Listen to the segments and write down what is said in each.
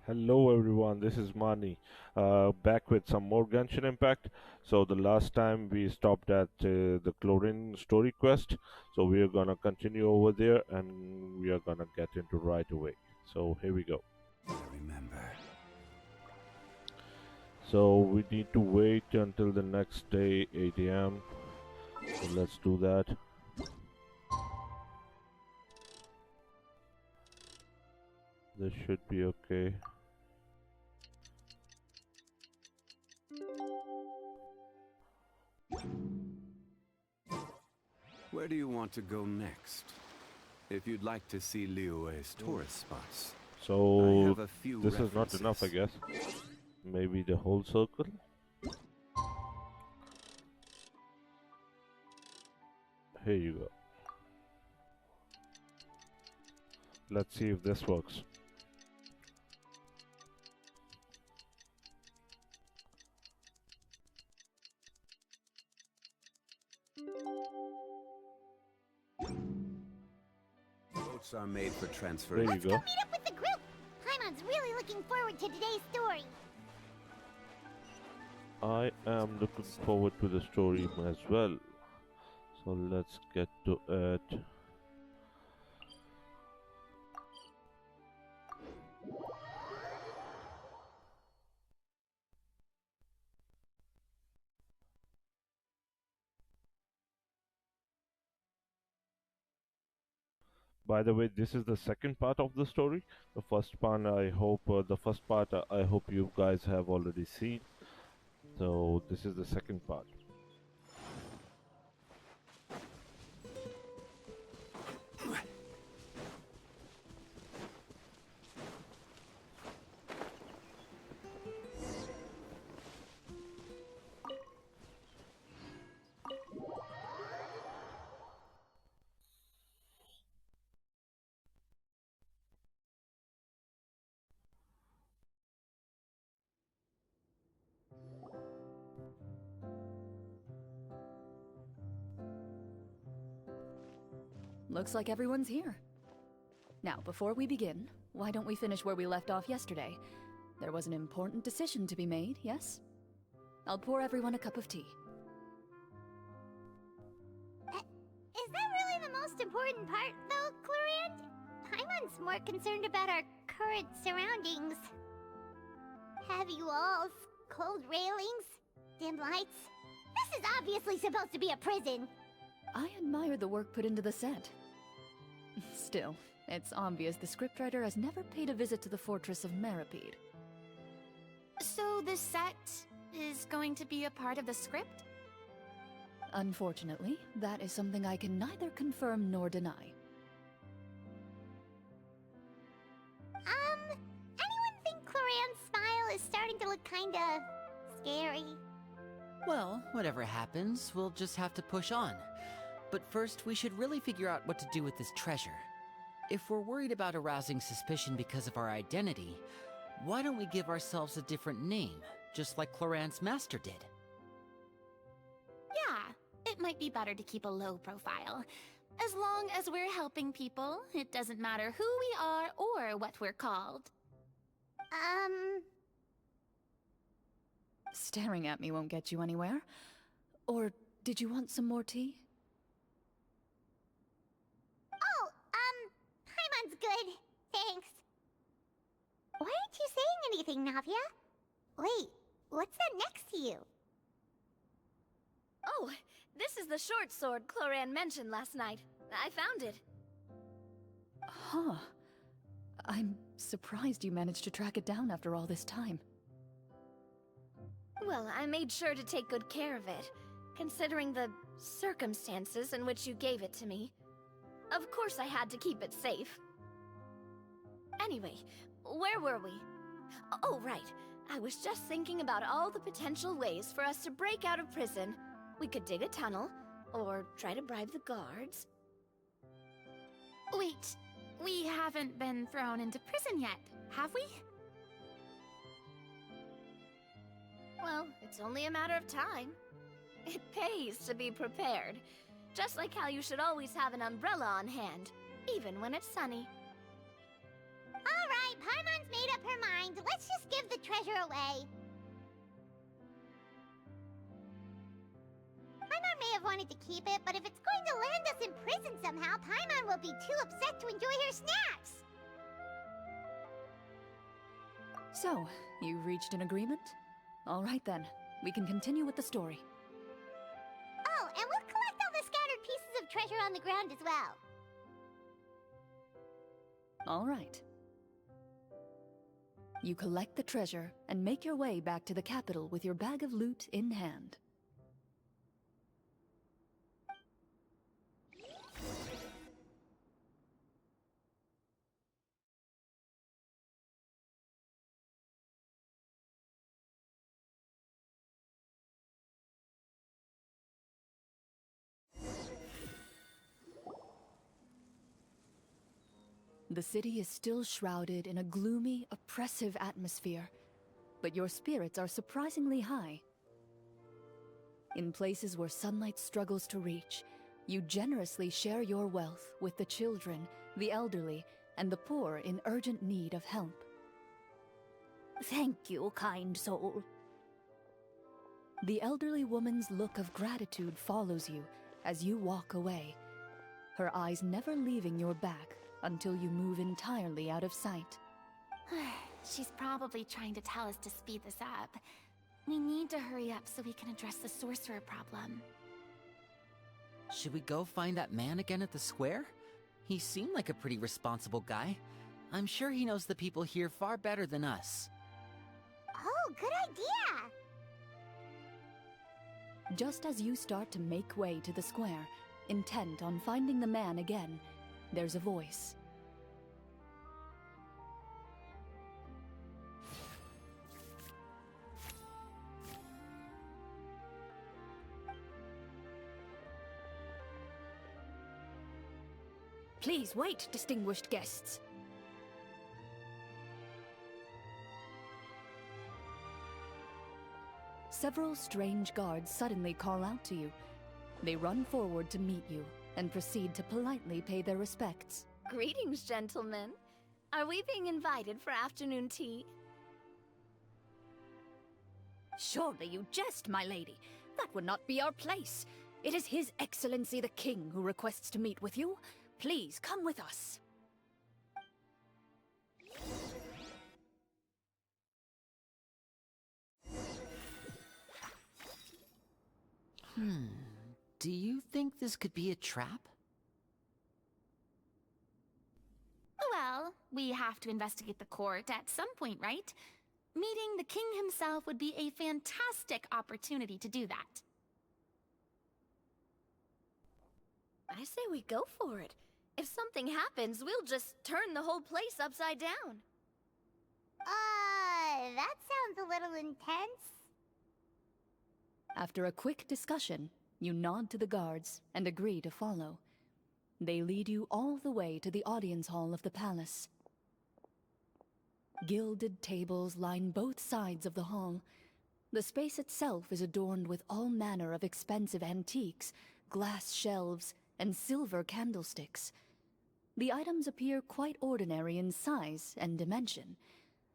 Hello everyone, this is Mani, back with some more Genshin Impact. So the last time we stopped at the Clorinde story quest, so we are gonna continue over there and we are gonna get into right away. So here we go. I remember. So we need to wait until the next day, 8 a.m. So let's do that. This should be okay. Where do you want to go next? If you'd like to see Liyue's tourist spots, I So have a few this is not enough, I references. guess. Maybe the whole circle? Here you go. Let's see if this works. Boats are made for There transfer. you Let's go go. meet up with the group! Paimon's really looking forward to today's story. I am looking forward to the story as well. So let's get to it. By the way, this is the second part of the story. The first part I hope you guys have already seen. So this is the second part. Looks like everyone's here. Now, before we begin, why don't we finish where we left off yesterday? There was an important decision to be made, yes? I'll pour everyone a cup of tea. Is that really the most important part, though, Clorinde? Paimon's more concerned about our current surroundings. Heavy walls, cold railings, dim lights. This is obviously supposed to be a prison. I admire the work put into the set. Still, it's obvious the scriptwriter has never paid a visit to the fortress of Meripede. So the set is going to be a part of the script? Unfortunately, that is something I can neither confirm nor deny. Anyone think Clorinde's smile is starting to look kinda scary? Well, whatever happens, we'll just have to push on. But first, we should really figure out what to do with this treasure. If we're worried about arousing suspicion because of our identity, why don't we give ourselves a different name, just like Clorande's master did? Yeah, it might be better to keep a low profile. As long as we're helping people, it doesn't matter who we are or what we're called. Staring at me won't get you anywhere. Or did you want some more tea? Oh, Paimon's good. Thanks. Why aren't you saying anything, Navia? Wait, what's that next to you? Oh, this is the short sword Clorinde mentioned last night. I found it. Huh. I'm surprised you managed to track it down after all this time. Well, I made sure to take good care of it, considering the circumstances in which you gave it to me. Of course I had to keep it safe. Anyway, where were we? Oh, right. I was just thinking about all the potential ways for us to break out of prison. We could dig a tunnel, or try to bribe the guards. Wait, we haven't been thrown into prison yet, have we? Well, it's only a matter of time. It pays to be prepared. Just like how you should always have an umbrella on hand, even when it's sunny. Alright, Paimon's made up her mind. mind. Let's just give the treasure away. Paimon may have wanted to keep it, but if it's going to land us in prison somehow, Paimon will be too upset to enjoy her snacks. So, you've reached an agreement? All right then, we can continue with the story. Oh, and we'll collect all the scattered pieces of treasure on the ground as well. All right. You collect the treasure and make your way back to the capital with your bag of loot in hand. The city is still shrouded in a gloomy, oppressive atmosphere, but your spirits are surprisingly high. In places where sunlight struggles to reach, you generously share your wealth with the children, the elderly, and the poor in urgent need of help. Thank you, kind soul. The elderly woman's look of gratitude follows you as you walk away, her eyes never leaving your back until you move entirely out of sight. She's probably trying to tell us to speed this up. We need to hurry up so we can address the sorcerer problem. Should we go find that man again at the square? He seemed like a pretty responsible guy. I'm sure he knows the people here far better than us. Oh, good idea! Just as you start to make way to the square, intent on finding the man again, there's a voice. Please wait, distinguished guests. Several strange guards suddenly call out to you. They run forward to meet you and proceed to politely pay their respects. Greetings, gentlemen. Are we being invited for afternoon tea? Surely you jest, my lady. That would not be our place. It is His Excellency the King who requests to meet with you. Please come with us. Do you think this could be a trap? Well, we have to investigate the court at some point, right? Meeting the king himself would be a fantastic opportunity to do that. I say we go for it. If something happens, we'll just turn the whole place upside down. That sounds a little intense. After a quick discussion, you nod to the guards and agree to follow. They lead you all the way to the audience hall of the palace. Gilded tables line both sides of the hall. The space itself is adorned with all manner of expensive antiques, glass shelves, and silver candlesticks. The items appear quite ordinary in size and dimension,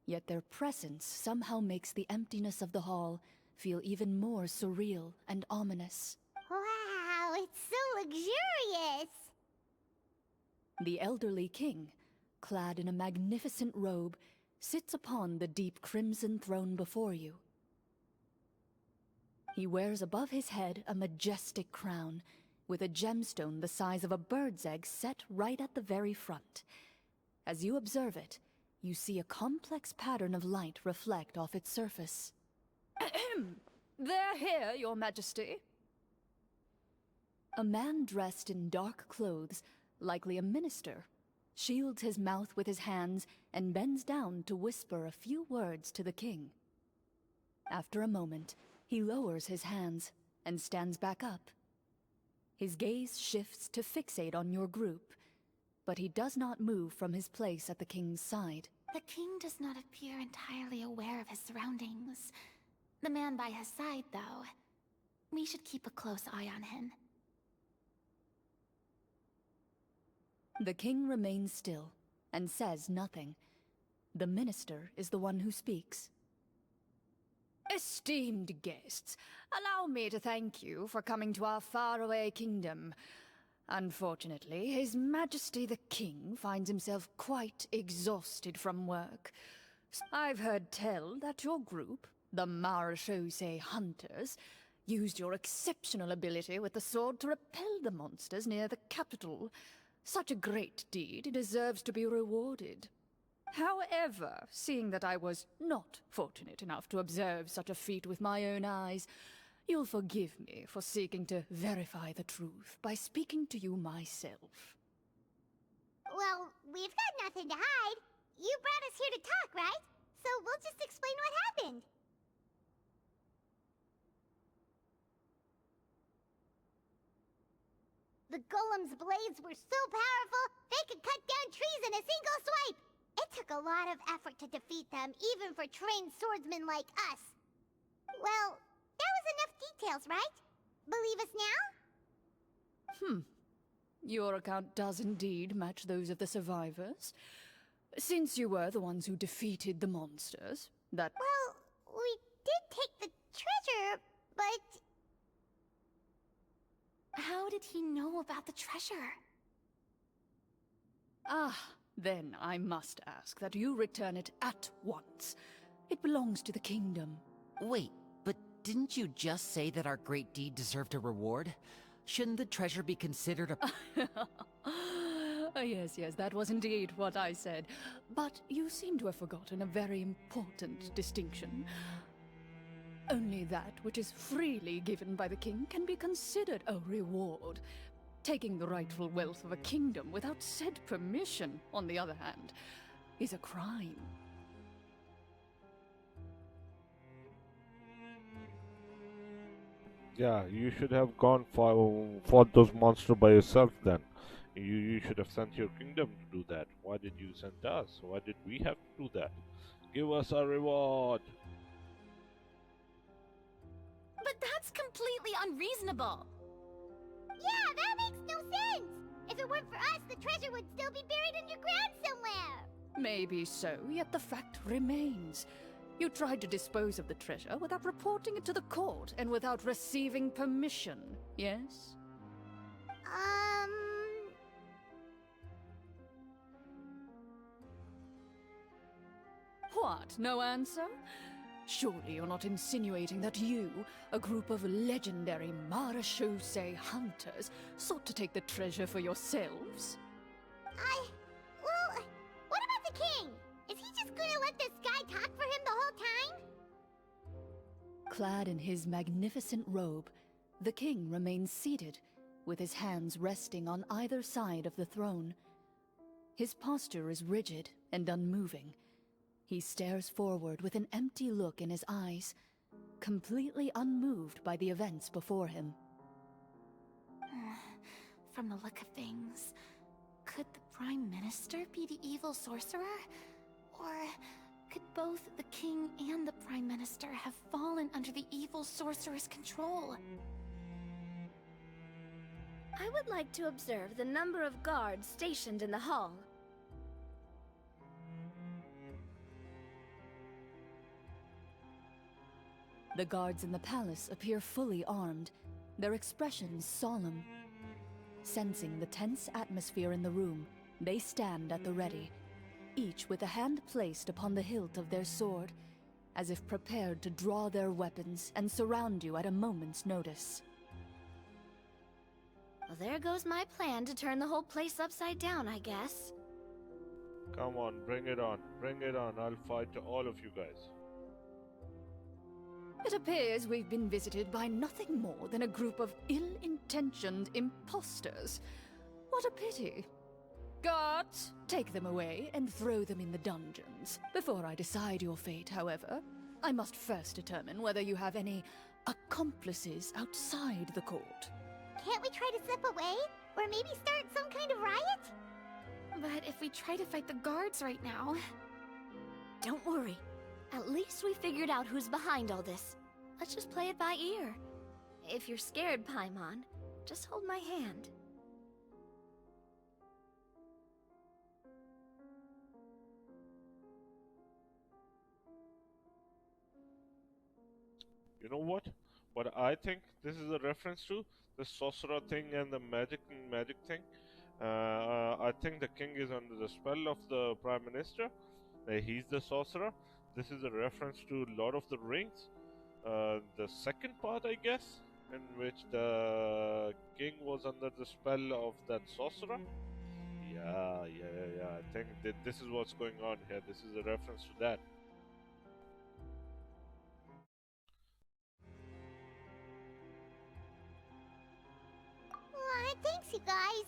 yet their presence somehow makes the emptiness of the hall feel even more surreal and ominous. Wow, it's so luxurious! The elderly king, clad in a magnificent robe, sits upon the deep crimson throne before you. He wears above his head a majestic crown, with a gemstone the size of a bird's egg set right at the very front. As you observe it, you see a complex pattern of light reflect off its surface. They're here, Your Majesty. A man dressed in dark clothes, likely a minister, shields his mouth with his hands and bends down to whisper a few words to the king. After a moment, he lowers his hands and stands back up. His gaze shifts to fixate on your group, but he does not move from his place at the king's side. The king does not appear entirely aware of his surroundings. The man by his side, though. We should keep a close eye on him. The king remains still and says nothing. The minister is the one who speaks. Esteemed guests, allow me to thank you for coming to our faraway kingdom. Unfortunately, His Majesty the King finds himself quite exhausted from work. I've heard tell that your group, the Marechaussee Hunters, used your exceptional ability with the sword to repel the monsters near the capital. Such a great deed deserves to be rewarded. However, seeing that I was not fortunate enough to observe such a feat with my own eyes, you'll forgive me for seeking to verify the truth by speaking to you myself. Well, we've got nothing to hide. You brought us here to talk, right? So we'll just explain what happened. The golem's blades were so powerful, they could cut down trees in a single swipe. It took a lot of effort to defeat them, even for trained swordsmen like us. Well, that was enough details, right? Believe us now? Your account does indeed match those of the survivors. Since you were the ones who defeated the monsters, that... Well, we did take the treasure, but... How did he know about the treasure? Then I must ask that you return it at once. It belongs to the kingdom. Wait, but didn't you just say that our great deed deserved a reward? Shouldn't the treasure be considered a... Yes, that was indeed what I said. But you seem to have forgotten a very important distinction. Only that which is freely given by the king can be considered a reward. Taking the rightful wealth of a kingdom without said permission, on the other hand, is a crime. Yeah, you should have gone fought those monsters by yourself then. You should have sent your kingdom to do that. Why did you send us? Why did we have to do that? Give us a reward. But that's completely unreasonable. Yeah, that makes no sense! If it weren't for us, the treasure would still be buried underground somewhere! Maybe so, yet the fact remains. You tried to dispose of the treasure without reporting it to the court and without receiving permission, yes? What, no answer? Surely you're not insinuating that you, a group of legendary Marechaussee hunters, sought to take the treasure for yourselves? Well, what about the king? Is he just gonna let this guy talk for him the whole time? Clad in his magnificent robe, the king remains seated, with his hands resting on either side of the throne. His posture is rigid and unmoving. He stares forward with an empty look in his eyes, completely unmoved by the events before him. From the look of things, could the Prime Minister be the evil sorcerer? Or could both the King and the Prime Minister have fallen under the evil sorcerer's control? I would like to observe the number of guards stationed in the hall. The guards in the palace appear fully armed, their expressions solemn. Sensing the tense atmosphere in the room, they stand at the ready, each with a hand placed upon the hilt of their sword, as if prepared to draw their weapons and surround you at a moment's notice. Well, there goes my plan to turn the whole place upside down, I guess. Come on, bring it on. Bring it on. I'll fight all of you guys. It appears we've been visited by nothing more than a group of ill-intentioned imposters. What a pity. Guards, take them away and throw them in the dungeons. Before I decide your fate, however, I must first determine whether you have any accomplices outside the court. Can't we try to slip away? Or maybe start some kind of riot? But if we try to fight the guards right now... Don't worry. At least we figured out who's behind all this. Let's just play it by ear. If you're scared, Paimon, just hold my hand. You know what? What I think this is a reference to the sorcerer thing and the magic thing. I think the king is under the spell of the prime minister. He's the sorcerer. This is a reference to Lord of the Rings, the second part, I guess, in which the king was under the spell of that sorcerer. Yeah. I think that this is what's going on here. This is a reference to that. Thanks, you guys.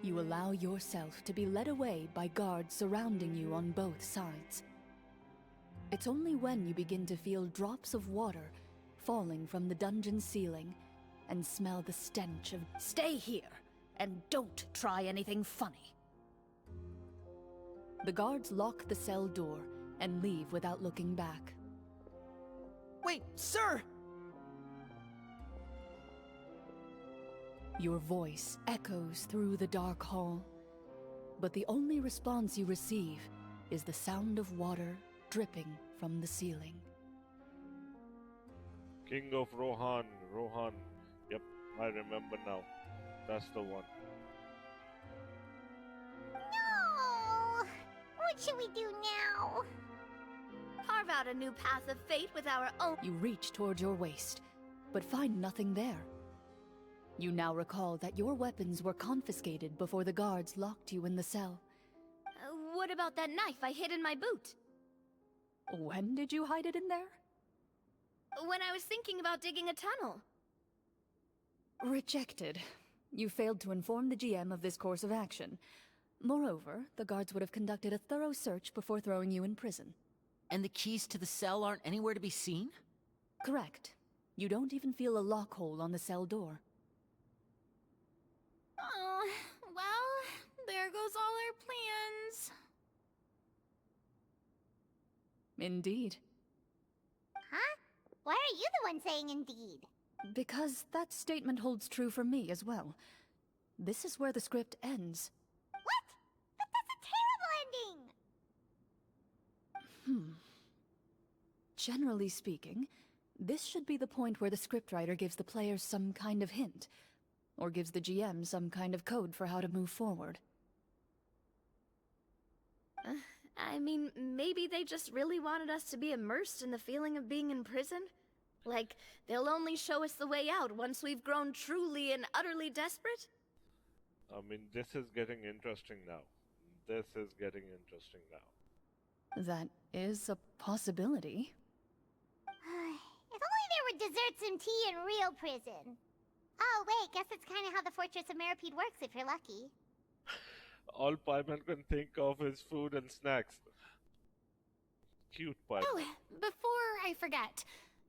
You allow yourself to be led away by guards surrounding you on both sides. It's only when you begin to feel drops of water falling from the dungeon ceiling and smell the stench of Stay here, and don't try anything funny. the guards lock the cell door and leave without looking back. Wait, sir! Your voice echoes through the dark hall, but the only response you receive is the sound of water dripping from the ceiling. King of Rohan. Yep, I remember now. That's the one. No! What should we do now? Carve out a new path of fate with our own. You reach toward your waist, but find nothing there. You now recall that your weapons were confiscated before the guards locked you in the cell. What about that knife I hid in my boot? When did you hide it in there? When I was thinking about digging a tunnel. Rejected. You failed to inform the GM of this course of action. Moreover, the guards would have conducted a thorough search before throwing you in prison. And the keys to the cell aren't anywhere to be seen? Correct. You don't even feel a lock hole on the cell door. Oh, well, there goes all our plans. Indeed. Huh? Why are you the one saying indeed? Because that statement holds true for me as well. This is where the script ends. What? But that's a terrible ending! Generally speaking, this should be the point where the scriptwriter gives the players some kind of hint, or gives the GM some kind of code for how to move forward. I mean, maybe they just really wanted us to be immersed in the feeling of being in prison? Like, they'll only show us the way out once we've grown truly and utterly desperate? I mean, this is getting interesting now. That is a possibility. If only there were desserts and tea in real prison. Oh, wait, guess it's kind of how the Fortress of Meripede works if you're lucky. All Pieman can think of is food and snacks. Cute Pieman. Oh, before I forget,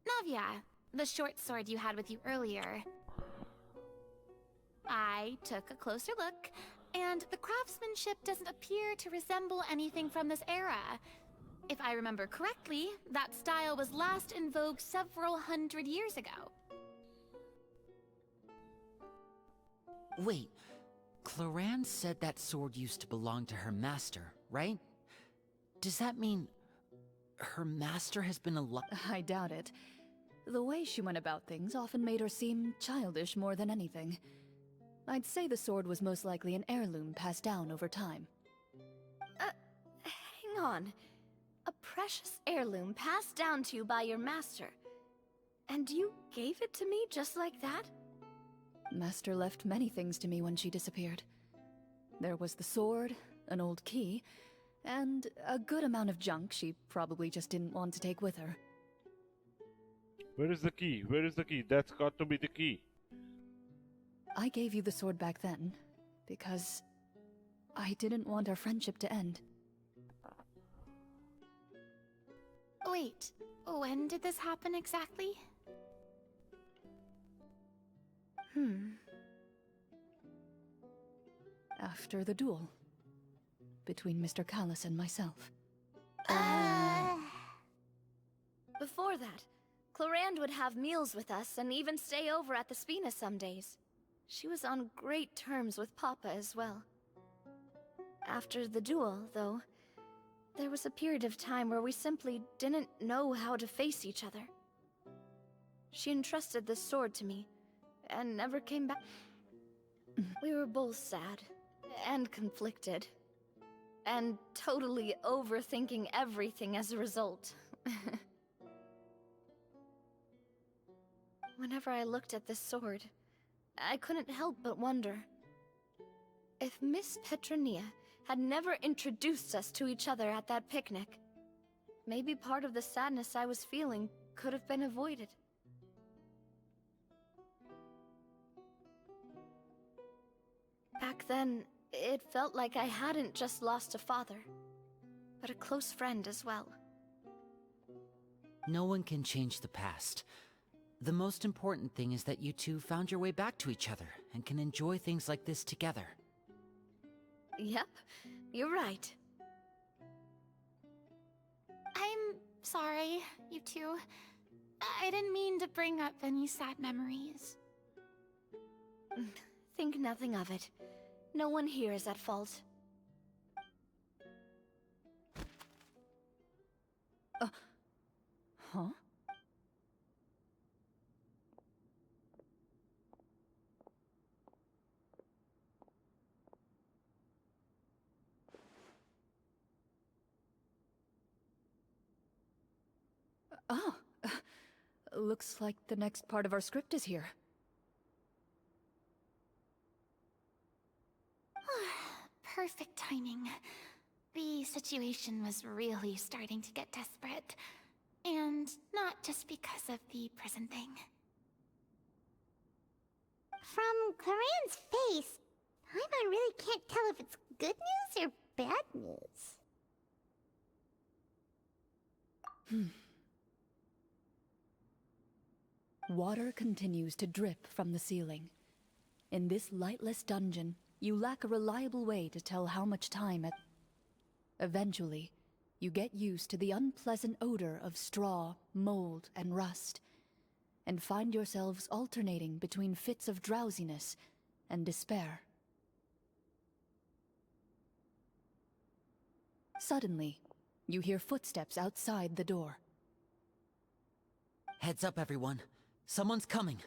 Navia, the short sword you had with you earlier. I took a closer look, and the craftsmanship doesn't appear to resemble anything from this era. If I remember correctly, that style was last in vogue several hundred years ago. Wait, Clorinde said that sword used to belong to her master, right? Does that mean her master has been alive? I doubt it. The way she went about things often made her seem childish more than anything. I'd say the sword was most likely an heirloom passed down over time. Hang on. A precious heirloom passed down to you by your master. And you gave it to me just like that? Master left many things to me when she disappeared. There was the sword, an old key, and a good amount of junk she probably just didn't want to take with her. Where is the key? That's got to be the key. I gave you the sword back then, because I didn't want our friendship to end. Wait, when did this happen exactly? After the duel. Between Mr. Callis and myself. Before that, Clorinde would have meals with us and even stay over at the Spina some days. She was on great terms with Papa as well. After the duel, though, There was a period of time where we simply didn't know how to face each other. She entrusted this sword to me, and never came back. We were both sad, and conflicted, and totally overthinking everything as a result. Whenever I looked at this sword, I couldn't help but wonder if Miss Petronia had never introduced us to each other at that picnic. Maybe part of the sadness I was feeling could have been avoided. Back then, it felt like I hadn't just lost a father, but a close friend as well. No one can change the past. The most important thing is that you two found your way back to each other and can enjoy things like this together. Yep, you're right. I'm sorry, you two. I didn't mean to bring up any sad memories. Think nothing of it. No one here is at fault. Huh? Oh, looks like the next part of our script is here. Perfect timing. The situation was really starting to get desperate. And not just because of the prison thing. From Clorinde's face, Paimon really can't tell if it's good news or bad news. Water continues to drip from the ceiling. In this lightless dungeon, you lack a reliable way to tell how much time it... Eventually, you get used to the unpleasant odor of straw, mold, and rust, and find yourselves alternating between fits of drowsiness and despair. Suddenly, you hear footsteps outside the door. Heads up, everyone. Someone's coming.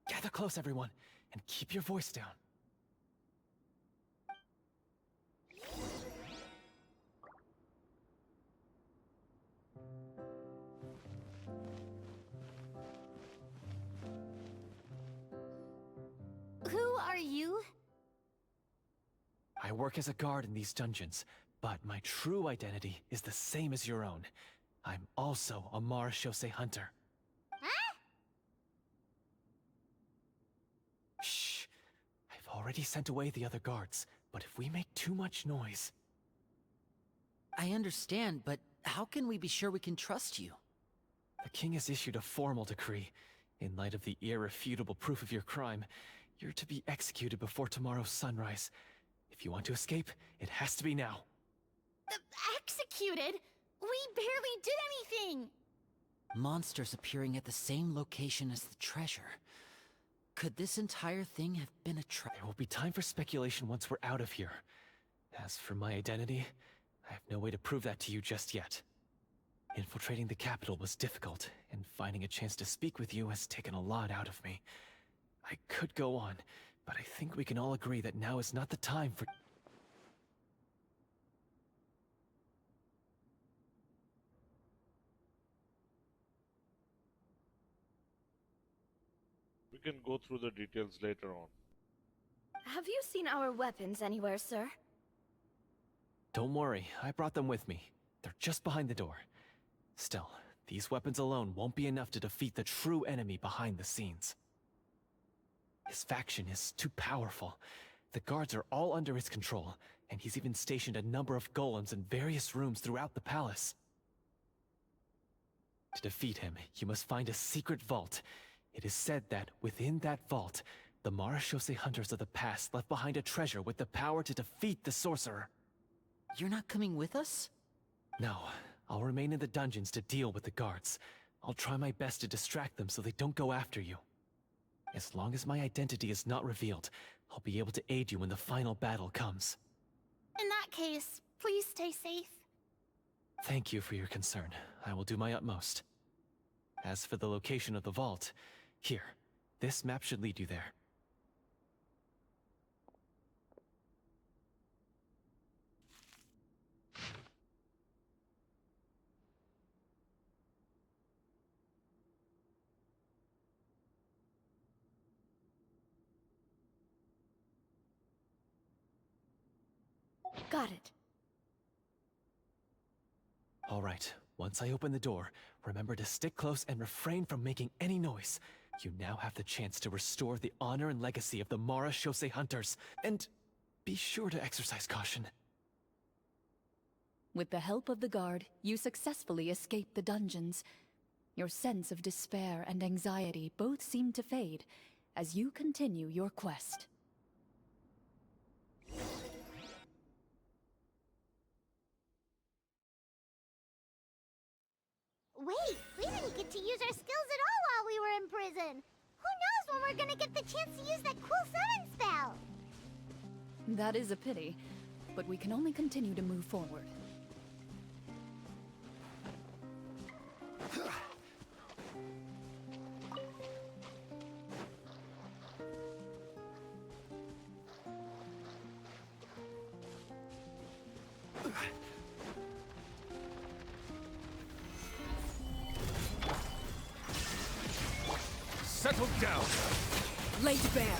Gather close, everyone, and keep your voice down. Who are you? I work as a guard in these dungeons, but my true identity is the same as your own. I'm also a Marechaussee hunter. Huh? Shh! I've already sent away the other guards, but if we make too much noise... I understand, but how can we be sure we can trust you? The king has issued a formal decree. In light of the irrefutable proof of your crime, you're to be executed before tomorrow's sunrise. If you want to escape, it has to be now. Executed? We barely did anything! Monsters appearing at the same location as the treasure. Could this entire thing have been a trap? There will be time for speculation once we're out of here. As for my identity, I have no way to prove that to you just yet. Infiltrating the capital was difficult, and finding a chance to speak with you has taken a lot out of me. I could go on, but I think we can all agree that now is not the time for... We can go through the details later on. Have you seen our weapons anywhere, sir? Don't worry, I brought them with me. They're just behind the door. Still, these weapons alone won't be enough to defeat the true enemy behind the scenes. His faction is too powerful. The guards are all under his control, and he's even stationed a number of golems in various rooms throughout the palace. To defeat him, you must find a secret vault. It is said that within that vault, the Marechaussee hunters of the past left behind a treasure with the power to defeat the sorcerer. You're not coming with us? No, I'll remain in the dungeons to deal with the guards. I'll try my best to distract them so they don't go after you. As long as my identity is not revealed, I'll be able to aid you when the final battle comes. In that that case, please stay safe. Thank you for your concern. I will do my utmost. As for the location of the vault, here, this map should lead you there. Got it. All right, once I open the door, remember to stick close and refrain from making any noise. You now have the chance to restore the honor and legacy of the Mara Shosei Hunters, and be sure to exercise caution. With the help of the guard, you successfully escape the dungeons. Your sense of despair and anxiety both seem to fade as you continue your quest. Wait, we didn't get to use our skills at all while we were in prison. Who knows when we're gonna get the chance to use that cool summon spell? That is a pity, but we can only continue to move forward. Settle down! Laid bare.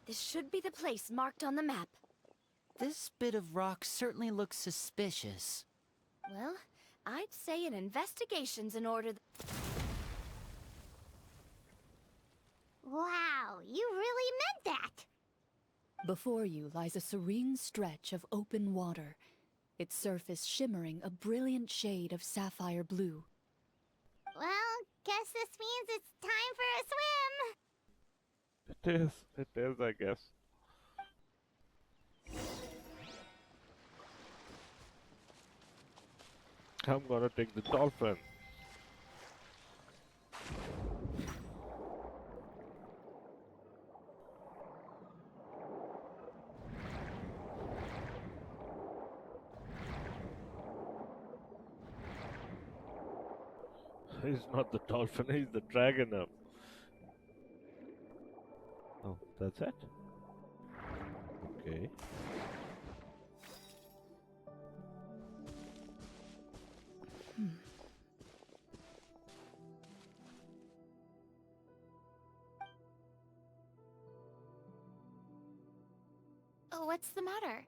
This should be the place marked on the map. This bit of rock certainly looks suspicious. Well, I'd say an investigation's in order. Wow, you really meant that! Before you lies a serene stretch of open water, its surface shimmering a brilliant shade of sapphire blue. Well, guess this means it's time for a swim! It is, I guess. I'm gonna take the dolphin. He's not the dolphin, he's the dragon now. Oh, that's it? Okay. Oh, what's the matter?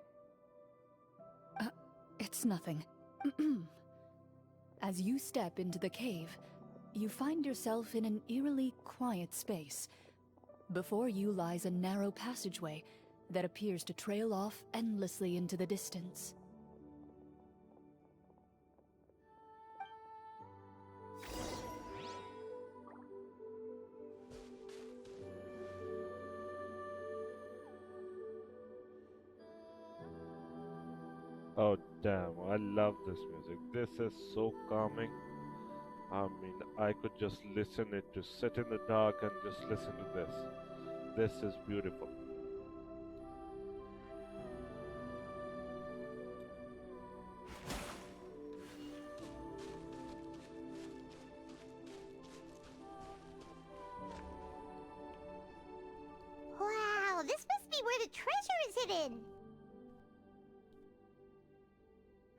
It's nothing. As you step into the cave, you find yourself in an eerily quiet space. Before you lies a narrow passageway that appears to trail off endlessly into the distance. Oh damn, I love this music. This is so calming. I mean, I could just listen it to sit in the dark and just listen to this. This is beautiful. Wow, this must be where the treasure is hidden!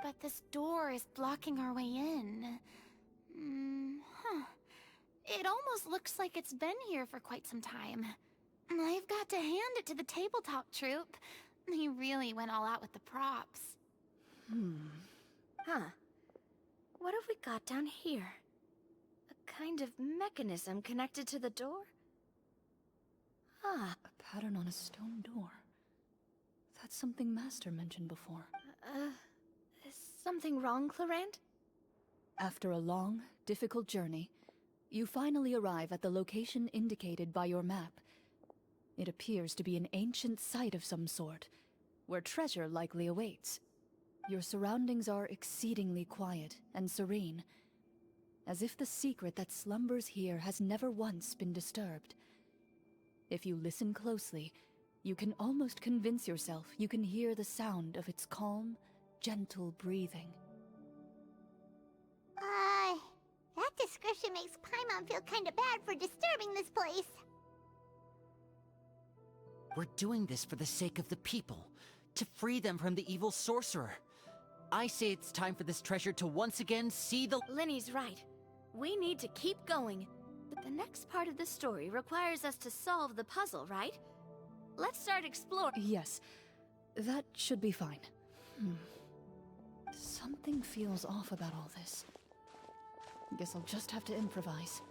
But this door is blocking our way in. Huh. It almost looks like it's been here for quite some time. I've got to hand it to the tabletop troupe. They really went all out with the props. Huh. What have we got down here? A kind of mechanism connected to the door? Ah, a pattern on a stone door. That's something Master mentioned before. Is something wrong, Clorinde? After a long, difficult journey, you finally arrive at the location indicated by your map. It appears to be an ancient site of some sort, where treasure likely awaits. Your surroundings are exceedingly quiet and serene, as if the secret that slumbers here has never once been disturbed. If you listen closely, you can almost convince yourself you can hear the sound of its calm, gentle breathing. That description makes Paimon feel kinda bad for disturbing this place. We're doing this for the sake of the people, to free them from the evil sorcerer. I say it's time for this treasure to once again see the— Linny's right. We need to keep going. But the next part of the story requires us to solve the puzzle, right? Let's start exploring. Yes, that should be fine. Something feels off about all this. Guess I'll just have to improvise.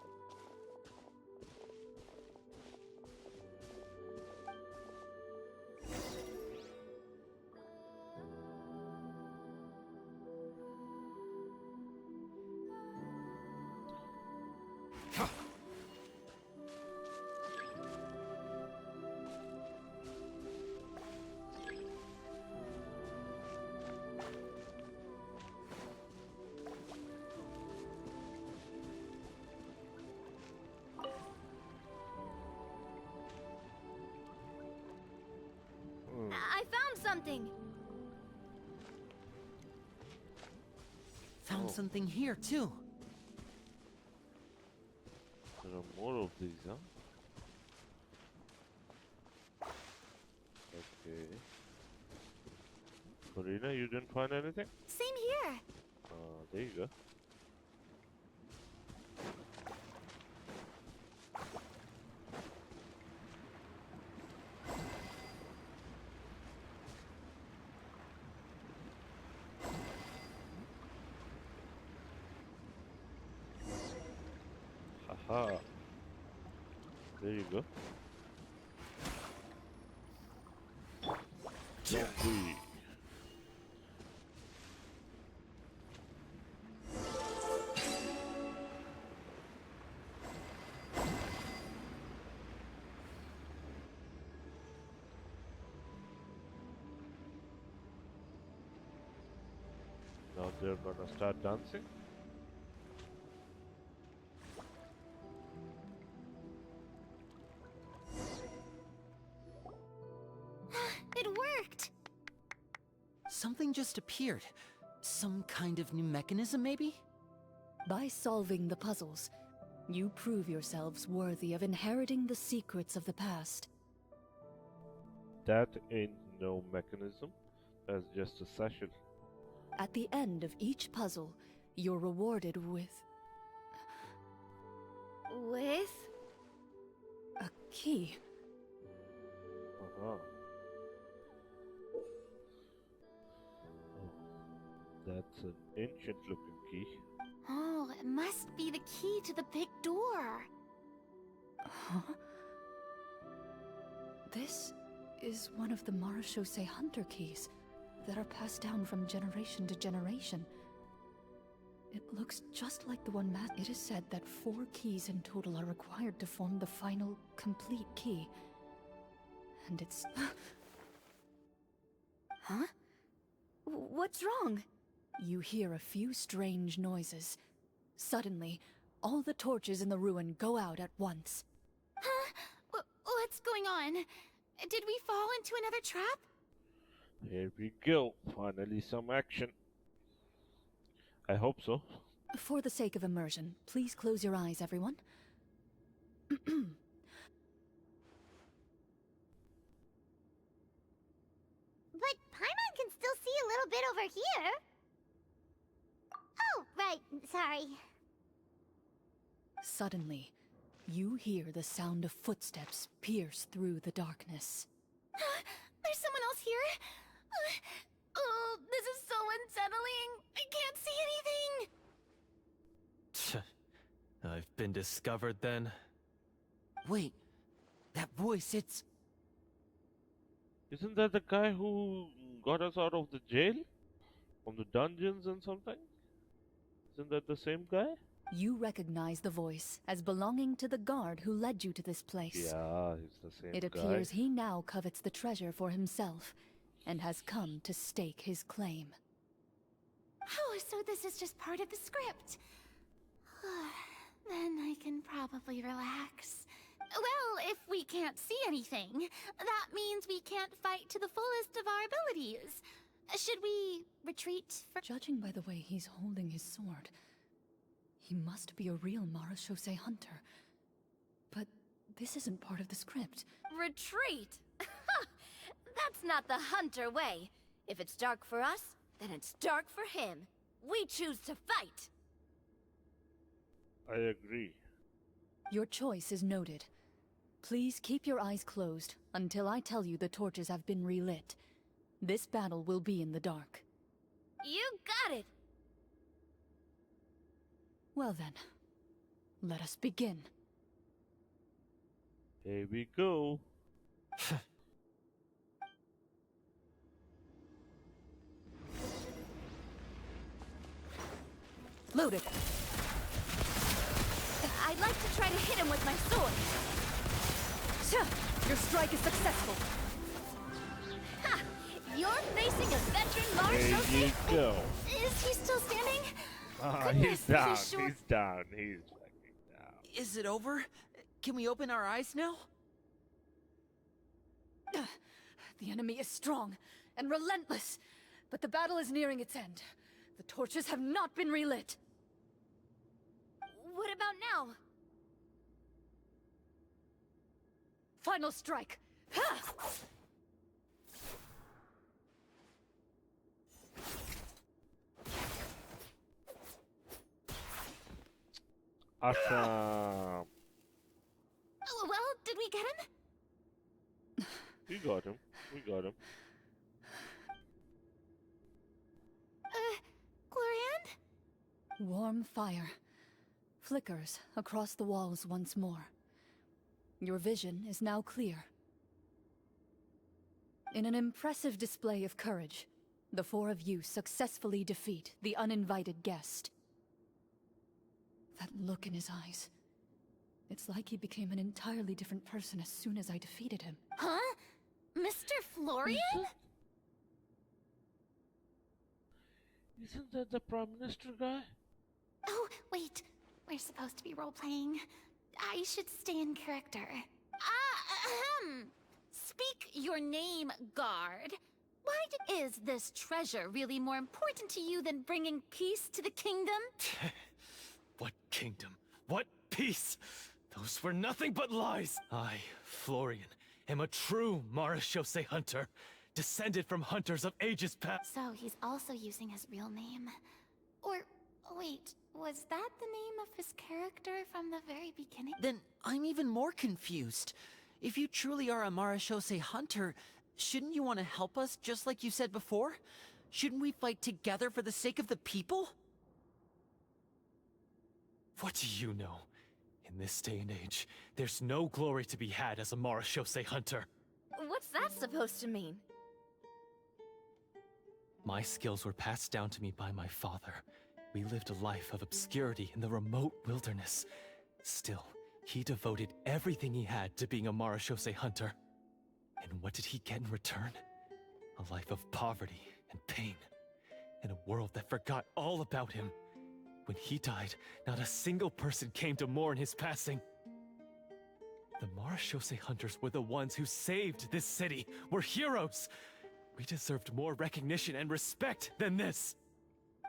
I found something! Found something here, too. There are more of these, huh? Okay. Corina, you didn't find anything? Same here! There you go. Haha. There you go. Zombie. Now they're gonna start dancing. It worked! Something just appeared. Some kind of new mechanism, maybe? By solving the puzzles, you prove yourselves worthy of inheriting the secrets of the past. That ain't no mechanism. That's just a session. At the end of each puzzle, you're rewarded with With? a key. Uh-huh. That's an ancient looking key. Oh, it must be the key to the big door. Huh? This is one of the Marechaussee Hunter keys that are passed down from generation to generation. It looks just like the one It is said that 4 keys in total are required to form the final, complete key. And it's... Huh? What's wrong? You hear a few strange noises. Suddenly, all the torches in the ruin go out at once. Huh? What's going on? Did we fall into another trap? Here we go. Finally some action. I hope so. For the sake of immersion, please close your eyes, everyone. But Paimon can still see a little bit over here. Oh, right. Sorry. Suddenly, you hear the sound of footsteps pierce through the darkness. There's someone else here? Oh, this is so unsettling. I can't see anything. I've been discovered then. Wait, that voice, it's... Isn't that the guy who got us out of the jail? From the dungeons and something? Isn't that the same guy? You recognize the voice as belonging to the guard who led you to this place. Yeah, he's the same It guy. appears he now covets the treasure for himself, and has come to stake his claim. Oh, so this is just part of the script. Then I can probably relax. Well, if we can't see anything, that means we can't fight to the fullest of our abilities. Should we retreat for— Judging by the way he's holding his sword, he must be a real Marechaussee hunter. But this isn't part of the script. Retreat? That's not the hunter way. If it's dark for us, then it's dark for him. We choose to fight. I agree. Your choice is noted. Please keep your eyes closed until I tell you the torches have been relit. This battle will be in the dark. You got it! Well then, let us begin. Here we go. Loaded. I'd like to try to hit him with my sword. Your strike is successful. Ha! You're facing a veteran There Marechaussee? you go. Is he still standing? Ah, Goodness, he's down. he's short. He's down. He's fucking down. Is it over? Can we open our eyes now? The enemy is strong and relentless, but the battle is nearing its end. The torches have not been relit. What about now? Final strike. Ha! Awesome. Oh, well, did we get him? We got him. We got him. Clorinde? Warm fire flickers across the walls once more. Your vision is now clear. In an impressive display of courage, the four of you successfully defeat the uninvited guest. That look in his eyes. It's like he became an entirely different person as soon as I defeated him. Huh? Mr. Florian? Isn't that the Prime Minister guy? Oh, wait. We're supposed to be role-playing. I should stay in character. Speak your name, guard. Why is this treasure really more important to you than bringing peace to the kingdom? What kingdom? What peace? Those were nothing but lies! I, Florian, am a true Marechaussee hunter, descended from hunters of ages past. So he's also using his real name. Or, wait, was that the name of his character from the very beginning? Then I'm even more confused. If you truly are a Marechaussee hunter, shouldn't you want to help us just like you said before? Shouldn't we fight together for the sake of the people? What do you know? In this day and age, there's no glory to be had as a Marechaussee hunter. What's that supposed to mean? My skills were passed down to me by my father. We lived a life of obscurity in the remote wilderness. Still, he devoted everything he had to being a Marechaussee hunter. And what did he get in return? A life of poverty and pain, and a world that forgot all about him. When he died, not a single person came to mourn his passing. The Marechaussee hunters were the ones who saved this city, were heroes. We deserved more recognition and respect than this.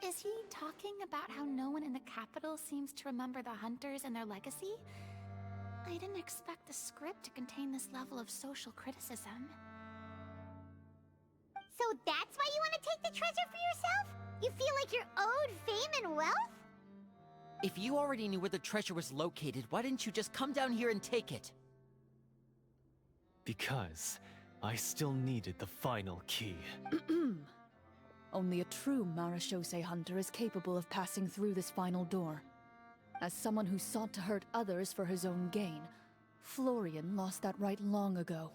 Is he talking about how no one in the capital seems to remember the hunters and their legacy? I didn't expect the script to contain this level of social criticism. So that's why you want to take the treasure for yourself? You feel like you're owed fame and wealth? If you already knew where the treasure was located, why didn't you just come down here and take it? Because I still needed the final key. Only a true Marechaussee hunter is capable of passing through this final door. As someone who sought to hurt others for his own gain, Florian lost that right long ago.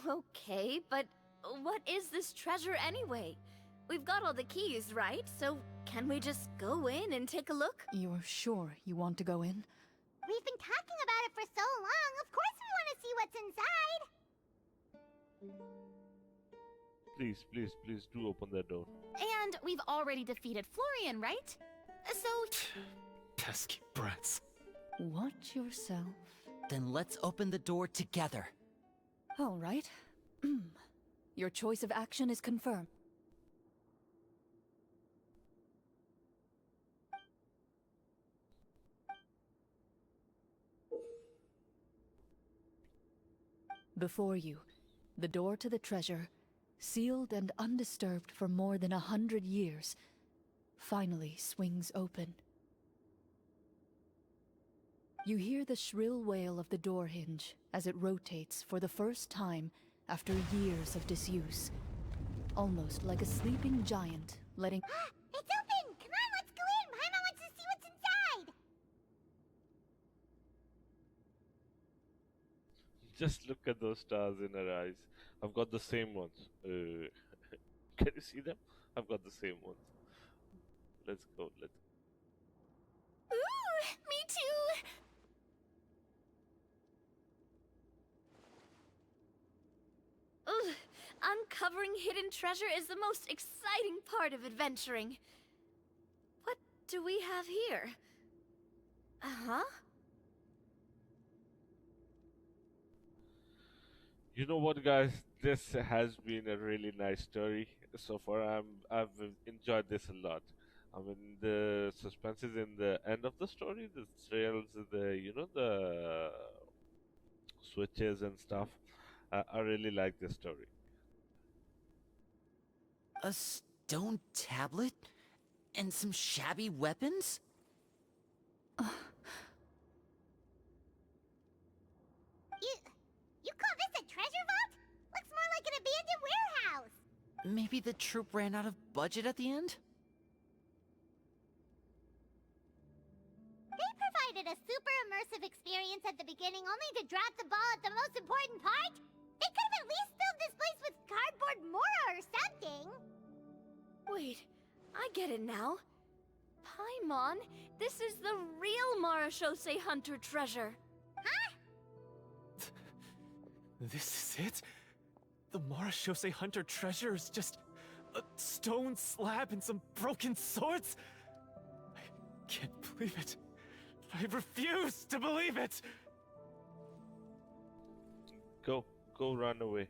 Okay, but what is this treasure anyway? We've got all the keys, right? So can we just go in and take a look? You're sure you want to go in? We've been talking about it for so long. Of course we want to see what's inside. Please, please, please do open that door. And we've already defeated Florian, right? So, Pesky brats. Watch yourself. Then let's open the door together. All right. Your choice of action is confirmed. Before you, the door to the treasure, sealed and undisturbed for more than 100 years, finally swings open. You hear the shrill wail of the door hinge as it rotates for the first time after years of disuse. Almost like a sleeping giant letting... It's open! Come on, let's go in! Paimon wants to see what's inside! Just look at those stars in her eyes. I've got the same ones. Can you see them? I've got the same ones. Let's go. Let's. ooh, me too! Ugh, uncovering hidden treasure is the most exciting part of adventuring. What do we have here? Uh-huh. You know what, guys? This has been a really nice story so far. I've enjoyed this a lot. I mean, the suspense is in the end of the story, the thrills, the switches and stuff. I really like this story. A stone tablet? And some shabby weapons? You call this a treasure vault? Looks more like an abandoned warehouse. Maybe the troop ran out of budget at the end? They provided a super immersive experience at the beginning only to drop the ball at the most important part. They could have at least filled this place with cardboard Mora or something. Wait, I get it now. Paimon, this is the real Marachose Hunter treasure. Huh? This is it? The Marachose Hunter treasure is just a stone slab and some broken swords? I can't believe it. I refuse to believe it! Go run away.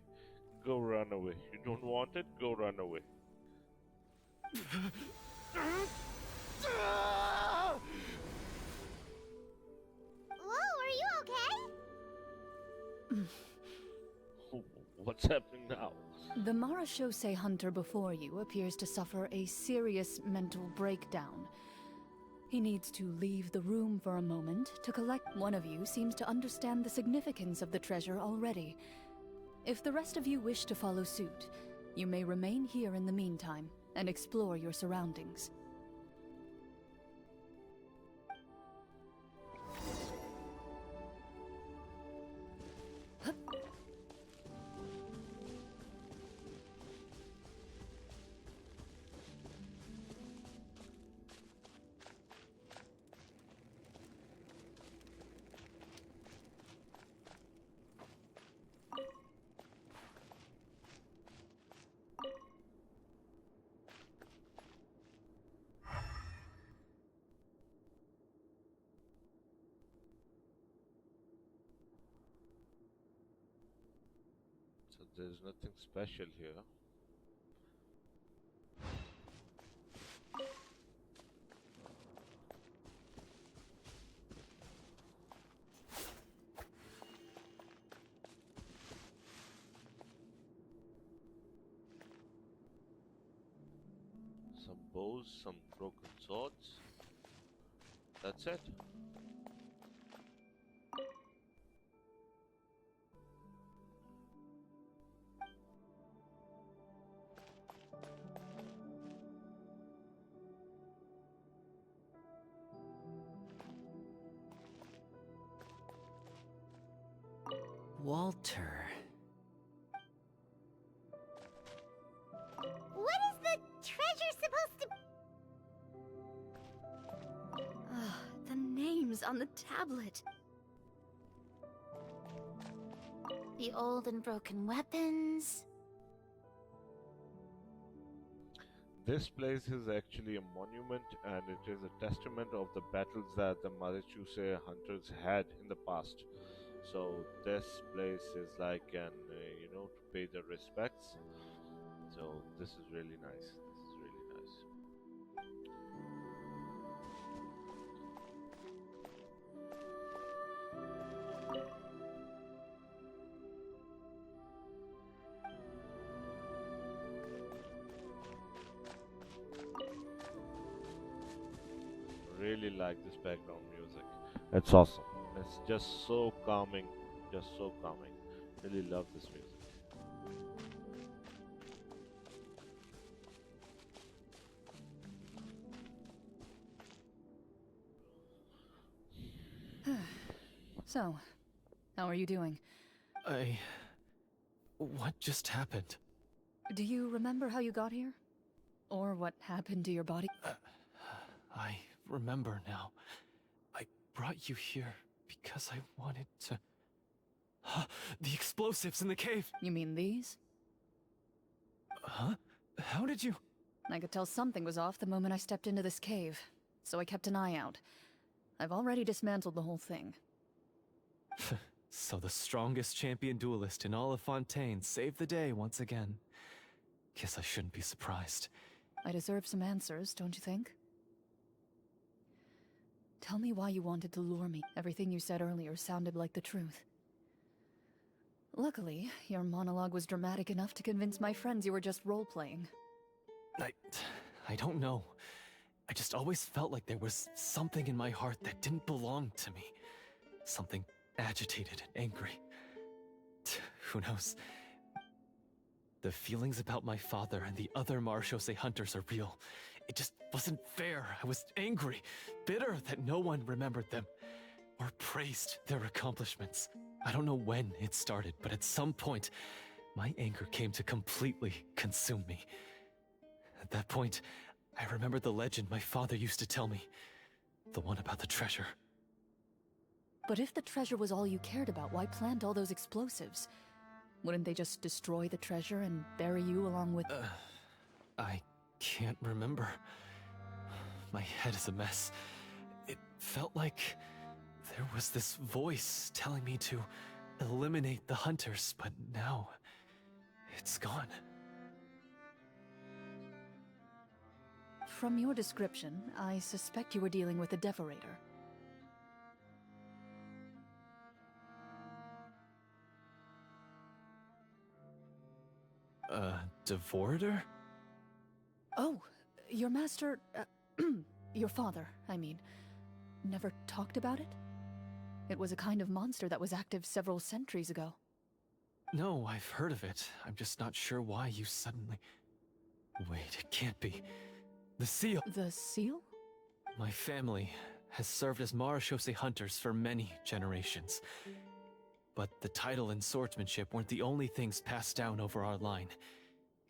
Go run away. You don't want it? Go run away. Whoa, are you okay? What's happening now? The Marachose Hunter before you appears to suffer a serious mental breakdown. He needs to leave the room for a moment to collect. One of you seems to understand the significance of the treasure already. If the rest of you wish to follow suit, you may remain here in the meantime and explore your surroundings. So there's nothing special here. Some bows, some broken swords. That's it. Walter. What is the treasure supposed to... The names on the tablet. The old and broken weapons. This place is actually a monument and it is a testament of the battles that the Marichuse hunters had in the past. So this place is like an, to pay their respects. So this is really nice. This is really nice. Really like this background music. It's awesome. It's just so calming. Just so calming. Really love this music. So, how are you doing? What just happened? Do you remember how you got here? Or what happened to your body? I remember now. I brought you here because I wanted to... The explosives in the cave! You mean these? Huh? How did you... I could tell something was off the moment I stepped into this cave, so I kept an eye out. I've already dismantled the whole thing. So the strongest champion duelist in all of Fontaine saved the day once again. Guess I shouldn't be surprised. I deserve some answers, don't you think? Tell me why you wanted to lure me. Everything you said earlier sounded like the truth. Luckily, your monologue was dramatic enough to convince my friends you were just role-playing. I don't know. I just always felt like there was something in my heart that didn't belong to me. Something agitated and angry. Who knows? The feelings about my father and the other Marchose hunters are real. It just wasn't fair. I was angry, bitter that no one remembered them or praised their accomplishments. I don't know when it started, but at some point, my anger came to completely consume me. At that point, I remembered the legend my father used to tell me. The one about the treasure. But if the treasure was all you cared about, why plant all those explosives? Wouldn't they just destroy the treasure and bury you along with... I can't remember. My head is a mess. It felt like there was this voice telling me to eliminate the hunters, but now it's gone. From your description, I suspect you were dealing with a Devorator. Devorator? Oh, your master... your father, I mean, never talked about it? It was a kind of monster that was active several centuries ago. No, I've heard of it. I'm just not sure why you suddenly... Wait, it can't be. The seal! The seal? My family has served as Marachose hunters for many generations. But the title and swordsmanship weren't the only things passed down over our line.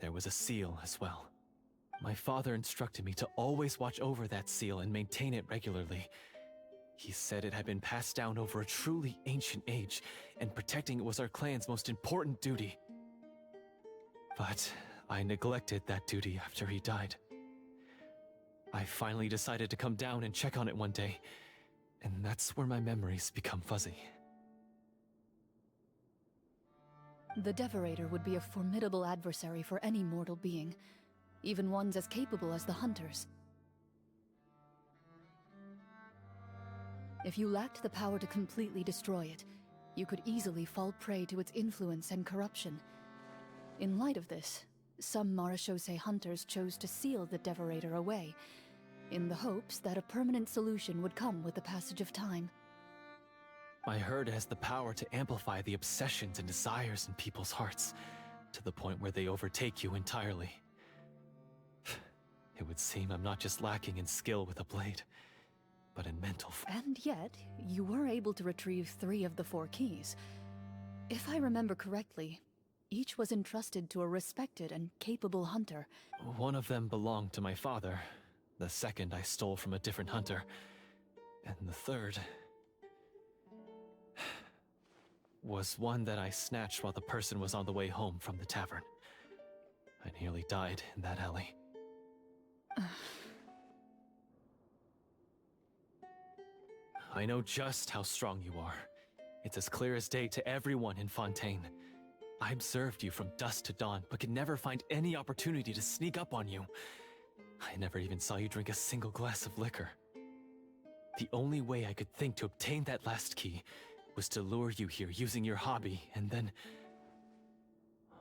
There was a seal as well. My father instructed me to always watch over that seal and maintain it regularly. He said it had been passed down over a truly ancient age, and protecting it was our clan's most important duty. But I neglected that duty after he died. I finally decided to come down and check on it one day, and that's where my memories become fuzzy. The Devorator would be a formidable adversary for any mortal being, even ones as capable as the Hunters. If you lacked the power to completely destroy it, you could easily fall prey to its influence and corruption. In light of this, some Marachose hunters chose to seal the Devorator away, in the hopes that a permanent solution would come with the passage of time. I heard it has the power to amplify the obsessions and desires in people's hearts, to the point where they overtake you entirely. It would seem I'm not just lacking in skill with a blade, but in mental... And yet, you were able to retrieve 3 of the 4 keys. If I remember correctly, each was entrusted to a respected and capable hunter. One of them belonged to my father. The second I stole from a different hunter. And the third was one that I snatched while the person was on the way home from the tavern. I nearly died in that alley. I know just how strong you are. It's as clear as day to everyone in Fontaine. I observed you from dusk to dawn, but could never find any opportunity to sneak up on you. I never even saw you drink a single glass of liquor. The only way I could think to obtain that last key was to lure you here using your hobby, and then...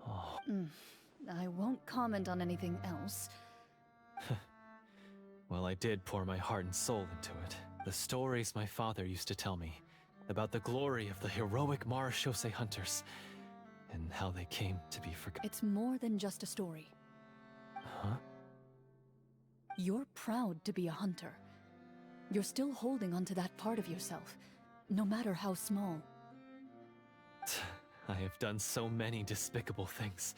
Oh. I won't comment on anything else. Well, I did pour my heart and soul into it. The stories my father used to tell me about the glory of the heroic Marechaussee hunters and how they came to be forgotten. It's more than just a story. Huh? You're proud to be a hunter. You're still holding onto that part of yourself, no matter how small. I have done so many despicable things.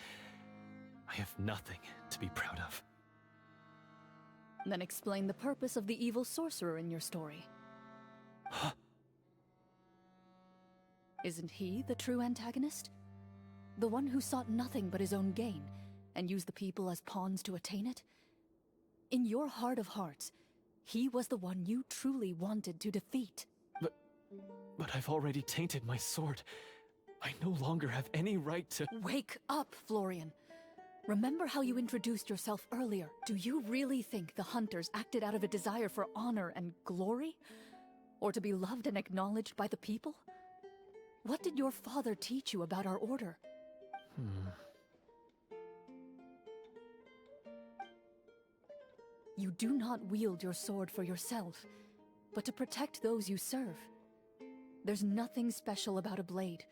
I have nothing to be proud of. Then explain the purpose of the evil sorcerer in your story. Huh? Isn't he the true antagonist? The one who sought nothing but his own gain, and used the people as pawns to attain it? In your heart of hearts, he was the one you truly wanted to defeat. But I've already tainted my sword. I no longer have any right to— Wake up, Florian. Remember how you introduced yourself earlier. Do you really think the hunters acted out of a desire for honor and glory? Or to be loved and acknowledged by the people? What did your father teach you about our order? You do not wield your sword for yourself, but to protect those you serve. There's nothing special about a blade.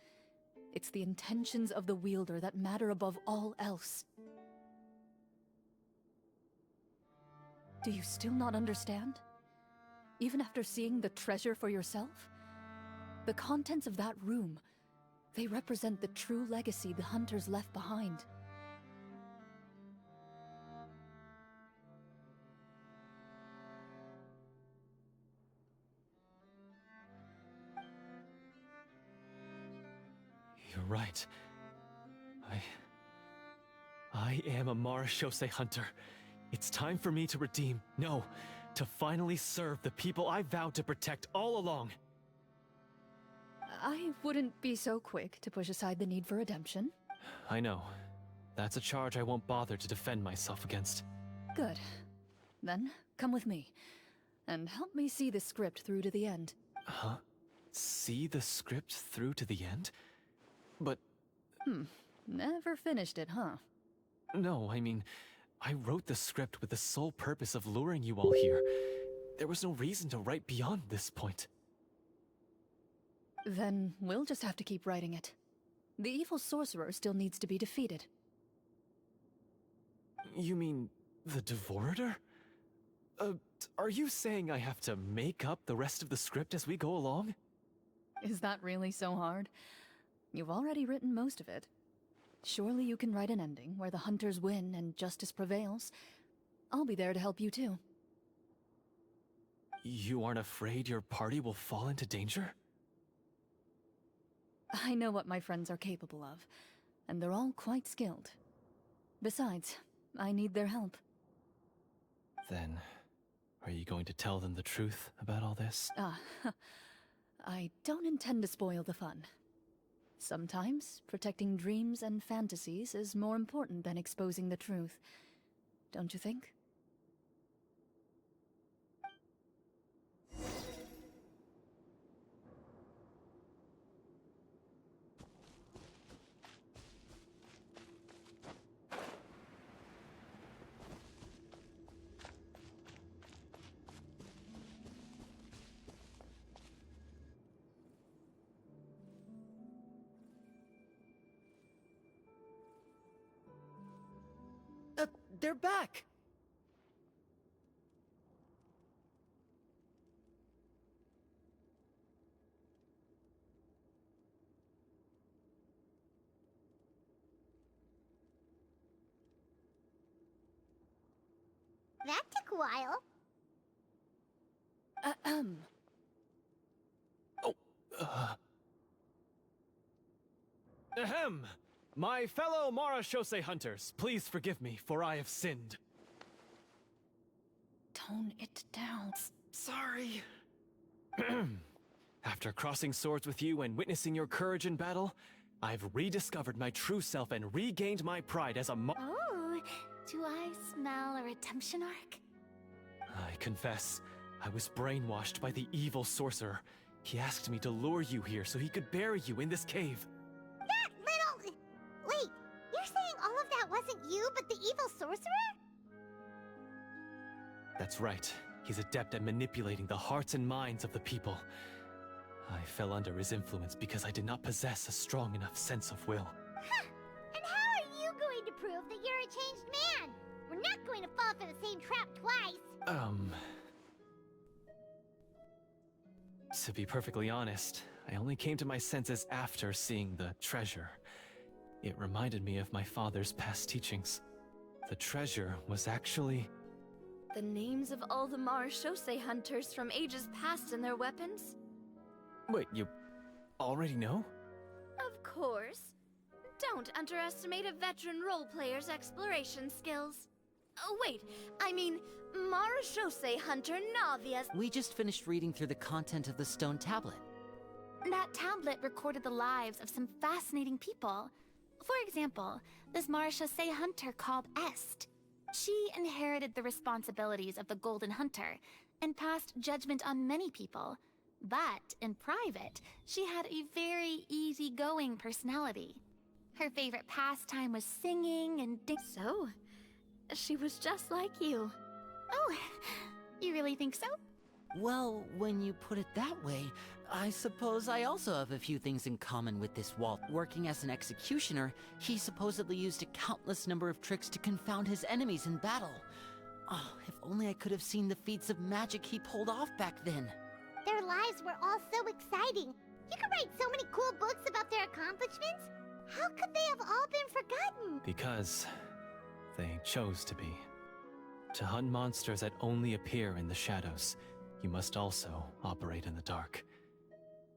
It's the intentions of the wielder that matter above all else. Do you still not understand? Even after seeing the treasure for yourself? The contents of that room, they represent the true legacy the hunters left behind. You're right. I am a Marechaussee hunter. It's time for me to redeem, no, to finally serve the people I vowed to protect all along. I wouldn't be so quick to push aside the need for redemption. I know. That's a charge I won't bother to defend myself against. Good. Then, come with me, and help me see the script through to the end. Huh? See the script through to the end? But... Never finished it, huh? No, I mean, I wrote the script with the sole purpose of luring you all here. There was no reason to write beyond this point. Then we'll just have to keep writing it. The evil sorcerer still needs to be defeated. You mean the Devorator? Are you saying I have to make up the rest of the script as we go along? Is that really so hard? You've already written most of it. Surely you can write an ending where the hunters win and justice prevails. I'll be there to help you too. You aren't afraid your party will fall into danger? I know what my friends are capable of, and they're all quite skilled. Besides, I need their help. Then, are you going to tell them the truth about all this? I don't intend to spoil the fun. Sometimes, protecting dreams and fantasies is more important than exposing the truth. Don't you think? They're back! That took a while. Ahem. Ahem! My fellow Marashose hunters, please forgive me, for I have sinned. Tone it down. Sorry. After crossing swords with you and witnessing your courage in battle, I've rediscovered my true self and regained my pride as a Oh, do I smell a redemption arc? I confess, I was brainwashed by the evil sorcerer. He asked me to lure you here so he could bury you in this cave. That little... Wait, you're saying all of that wasn't you, but the evil sorcerer? That's right. He's adept at manipulating the hearts and minds of the people. I fell under his influence because I did not possess a strong enough sense of will. Huh. And how are you going to prove that you're a changed man? We're not going to fall for the same trap twice. To be perfectly honest, I only came to my senses after seeing the treasure. It reminded me of my father's past teachings. The treasure was actually... The names of all the Marashose hunters from ages past and their weapons? Wait, you already know? Of course. Don't underestimate a veteran role player's exploration skills. Oh, wait, I mean, Marashose hunter Navia's. We just finished reading through the content of the stone tablet. That tablet recorded the lives of some fascinating people. For example, this Marashose hunter called Est. She inherited the responsibilities of the Golden Hunter and passed judgment on many people. But in private, she had a very easygoing personality. Her favorite pastime was singing and So, she was just like you. Oh, you really think so? Well, when you put it that way, I suppose I also have a few things in common with this Walt. Working as an executioner, he supposedly used a countless number of tricks to confound his enemies in battle. Oh, if only I could have seen the feats of magic he pulled off back then. Their lives were all so exciting. You could write so many cool books about their accomplishments. How could they have all been forgotten? Because they chose to be. To hunt monsters that only appear in the shadows, you must also operate in the dark.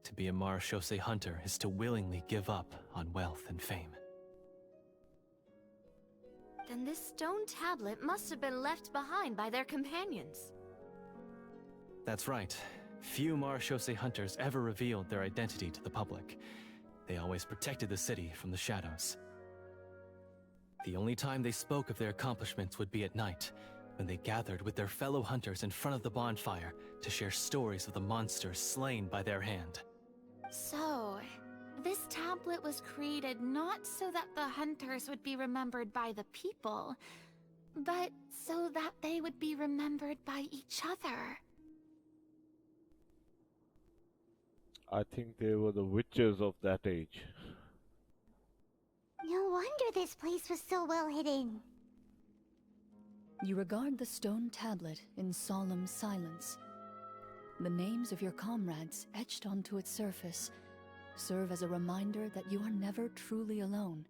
To be a Marashose hunter is to willingly give up on wealth and fame. Then this stone tablet must have been left behind by their companions. That's right. Few Marashose hunters ever revealed their identity to the public. They always protected the city from the shadows. The only time they spoke of their accomplishments would be at night, when they gathered with their fellow hunters in front of the bonfire to share stories of the monsters slain by their hand. So, this tablet was created not so that the hunters would be remembered by the people, but so that they would be remembered by each other. I think they were the witches of that age. No wonder this place was so well hidden. You regard the stone tablet in solemn silence. The names of your comrades etched onto its surface serve as a reminder that you are never truly alone.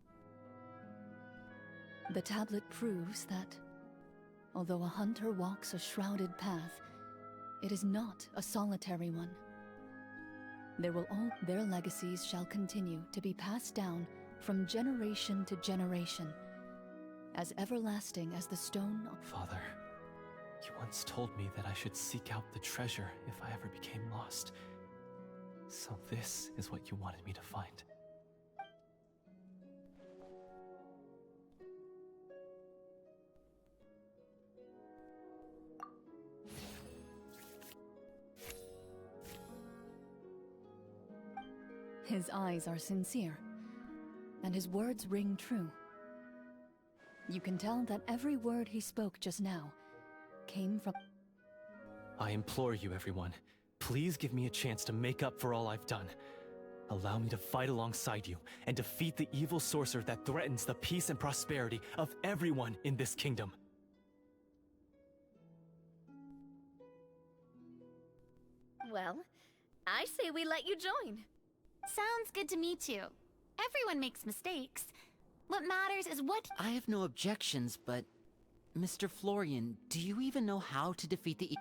The tablet proves that, although a hunter walks a shrouded path, it is not a solitary one. Their legacies shall continue to be passed down from generation to generation, as everlasting as the stone. Father, you once told me that I should seek out the treasure if I ever became lost. So this is what you wanted me to find. His eyes are sincere, and his words ring true. You can tell that every word he spoke just now came from... I implore you, everyone, please give me a chance to make up for all I've done. Allow me to fight alongside you and defeat the evil sorcerer that threatens the peace and prosperity of everyone in this kingdom. Well, I say we let you join. Sounds good to me too. Everyone makes mistakes. What matters is what... I have no objections, but Mr. Florian, do you even know how to defeat the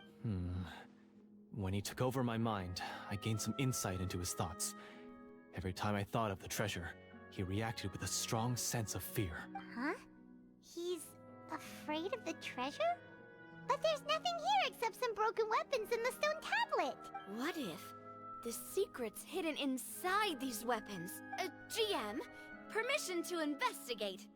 When he took over my mind, I gained some insight into his thoughts. Every time I thought of the treasure, he reacted with a strong sense of fear. Huh? He's afraid of the treasure? But there's nothing here except some broken weapons and the stone tablet! What if the secret's hidden inside these weapons? GM, permission to investigate.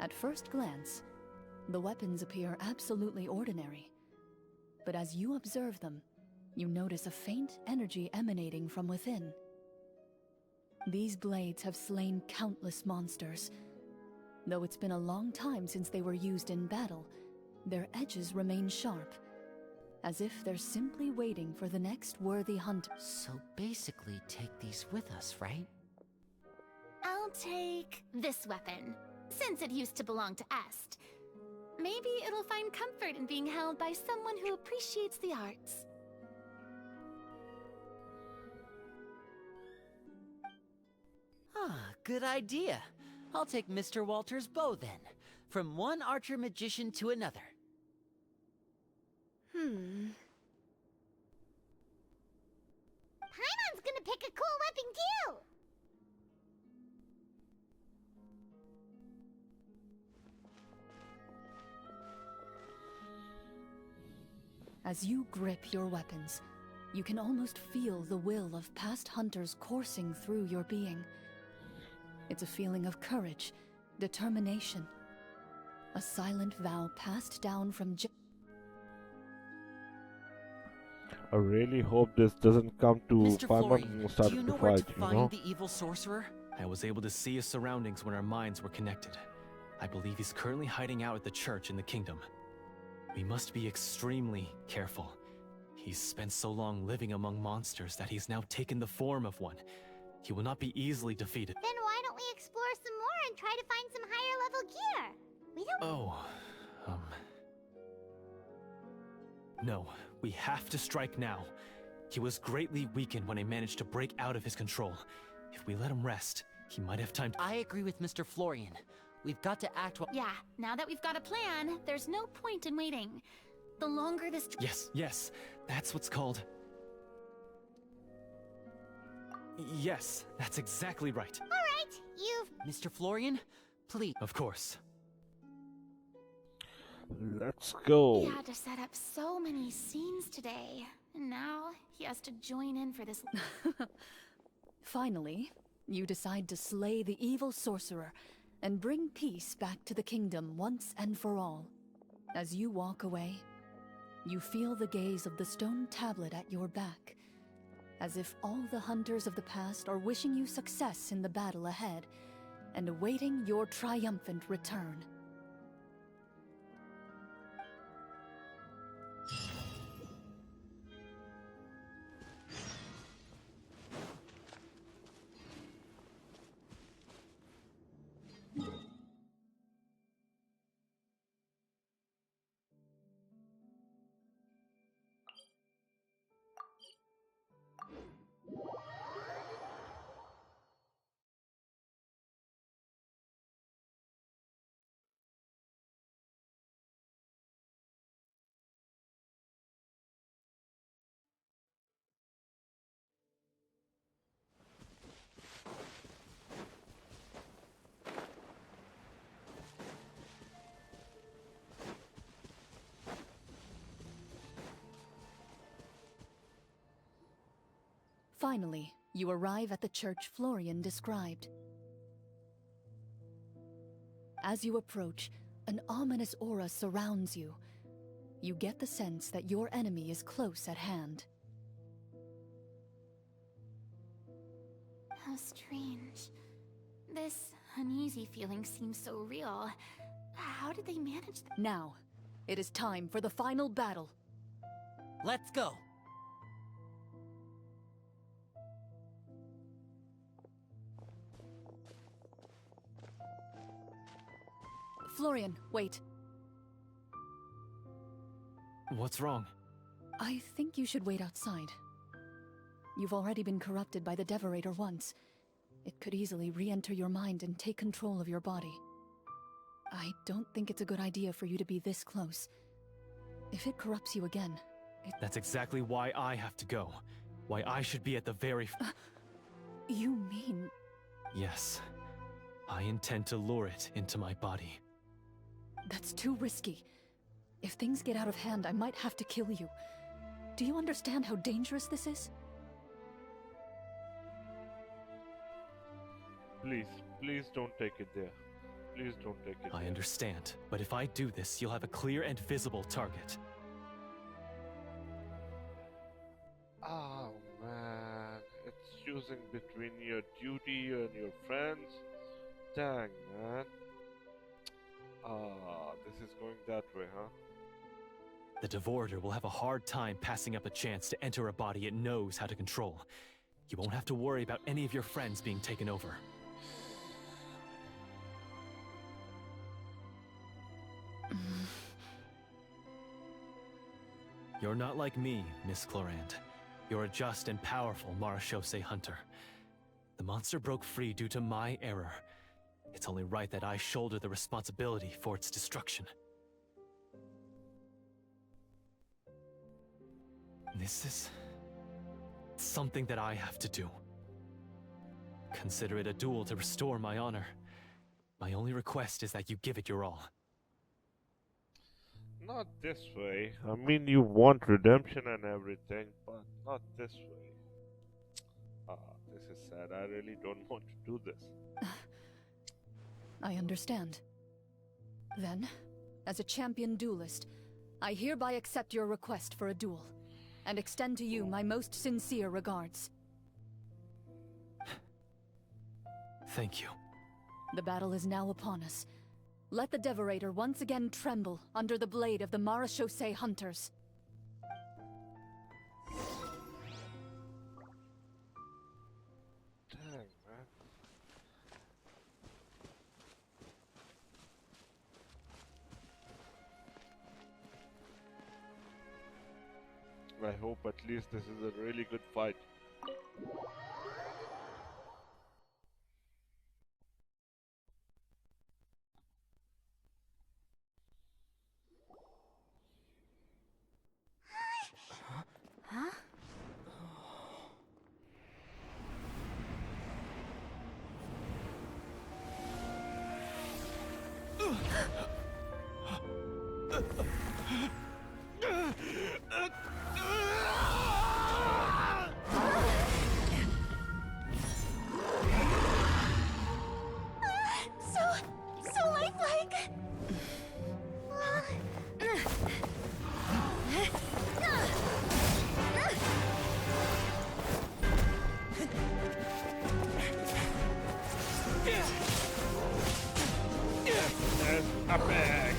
At first glance, the weapons appear absolutely ordinary. But as you observe them, you notice a faint energy emanating from within. These blades have slain countless monsters. Though it's been a long time since they were used in battle, their edges remain sharp, as if they're simply waiting for the next worthy hunter. So basically, take these with us, right? I'll take this weapon, since it used to belong to Est. Maybe it'll find comfort in being held by someone who appreciates the arts. Ah, good idea. I'll take Mr. Walter's bow then. From one archer-magician to another. Paimon's gonna pick a cool weapon too! As you grip your weapons, you can almost feel the will of past hunters coursing through your being. It's a feeling of courage, determination, a silent vow passed down from I really hope this doesn't come to Mr. Paimon Florian, starting do you know to where fight, to you find know? the evil sorcerer? I was able to see his surroundings when our minds were connected. I believe he's currently hiding out at the church in the kingdom. We must be extremely careful. He's spent so long living among monsters that he's now taken the form of one. He will not be easily defeated. Then why don't we explore some more and try to find some higher level gear? We don't- No, we have to strike now. He was greatly weakened when I managed to break out of his control. If we let him rest, he might have time to— I agree with Mr. Florian. We've got to act while— Yeah, now that we've got a plan, there's no point in waiting. The longer this— Yes, that's what's called— Yes, that's exactly right. Alright, you've... Mr. Florian, please. Of course. Let's go. He had to set up so many scenes today, and now he has to join in for this. Finally, you decide to slay the evil sorcerer and bring peace back to the kingdom once and for all. As you walk away, you feel the gaze of the stone tablet at your back, as if all the hunters of the past are wishing you success in the battle ahead and awaiting your triumphant return. Finally, you arrive at the church Florian described. As you approach, an ominous aura surrounds you. You get the sense that your enemy is close at hand. How strange. This uneasy feeling seems so real. How did they manage that? Now, it is time for the final battle. Let's go! Florian, wait. What's wrong? I think you should wait outside. You've already been corrupted by the Devorator once. It could easily re-enter your mind and take control of your body. I don't think it's a good idea for you to be this close. If it corrupts you again, That's exactly why I have to go. Why I should be at the very You mean... Yes. I intend to lure it into my body. That's too risky. If things get out of hand, I might have to kill you. Do you understand how dangerous this is? Please don't take it there. Please don't take it I there. understand, but if I do this, you'll have a clear and visible target. Oh man, it's choosing between your duty and your friends. Dang, man. This is going that way, huh? The Devorator will have a hard time passing up a chance to enter a body it knows how to control. You won't have to worry about any of your friends being taken over. You're not like me, Miss Clorinde. You're a just and powerful Marechaussee hunter. The monster broke free due to my error. It's only right that I shoulder the responsibility for its destruction. This is something that I have to do. Consider it a duel to restore my honor. My only request is that you give it your all. Not this way. I mean, you want redemption and everything, but not this way. This is sad. I really don't want to do this. I understand. Then, as a champion duelist, I hereby accept your request for a duel, and extend to you my most sincere regards. Thank you. The battle is now upon us. Let the Devorator once again tremble under the blade of the Marechaussee hunters. Dang, man. I hope at least this is a really good fight. Huh? So lifelike. And I'm back.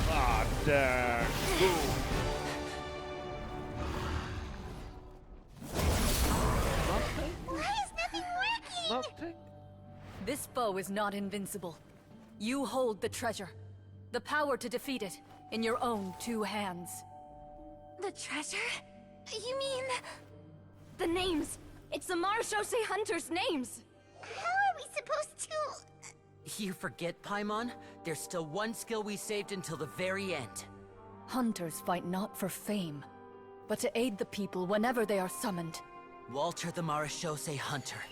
Ah, dang. Why is nothing working? Nothing. This foe is not invincible. You hold the treasure. The power to defeat it in your own two hands. The treasure? You mean... The names! It's the Marechaussee hunters' names! How are we supposed to... You forget, Paimon? There's still one skill we saved until the very end. Hunters fight not for fame, but to aid the people whenever they are summoned. Walter the Marechaussee Hunter,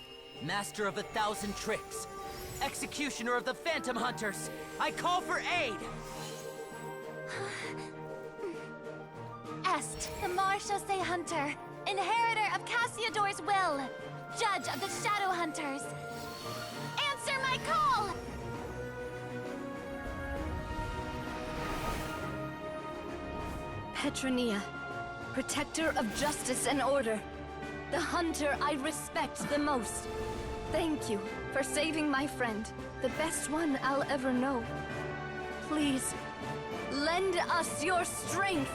master of 1,000 tricks, executioner of the Phantom Hunters, I call for aid! Est, the Marechaussee Hunter, inheritor of Cassiodor's will, judge of the Shadow Hunters. Answer my call! Petronia, protector of justice and order. The hunter I respect the most. Thank you for saving my friend, the best one I'll ever know. Please, lend us your strength!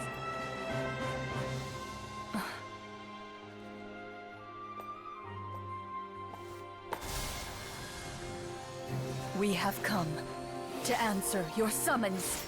We have come to answer your summons.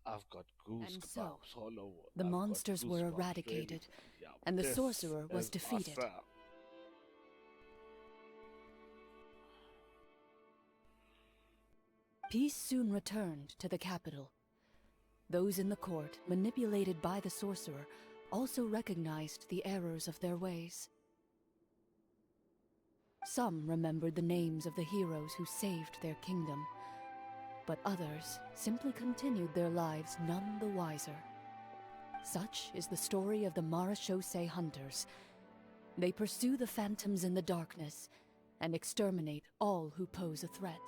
I've got And so, goosebumps all over. the I've got monsters were goosebumps, eradicated, really. Yeah, and the this sorcerer was is defeated. awesome. Peace soon returned to the capital. Those in the court, manipulated by the sorcerer, also recognized the errors of their ways. Some remembered the names of the heroes who saved their kingdom, but others simply continued their lives none the wiser. Such is the story of the Marechaussee Hunters. They pursue the phantoms in the darkness and exterminate all who pose a threat.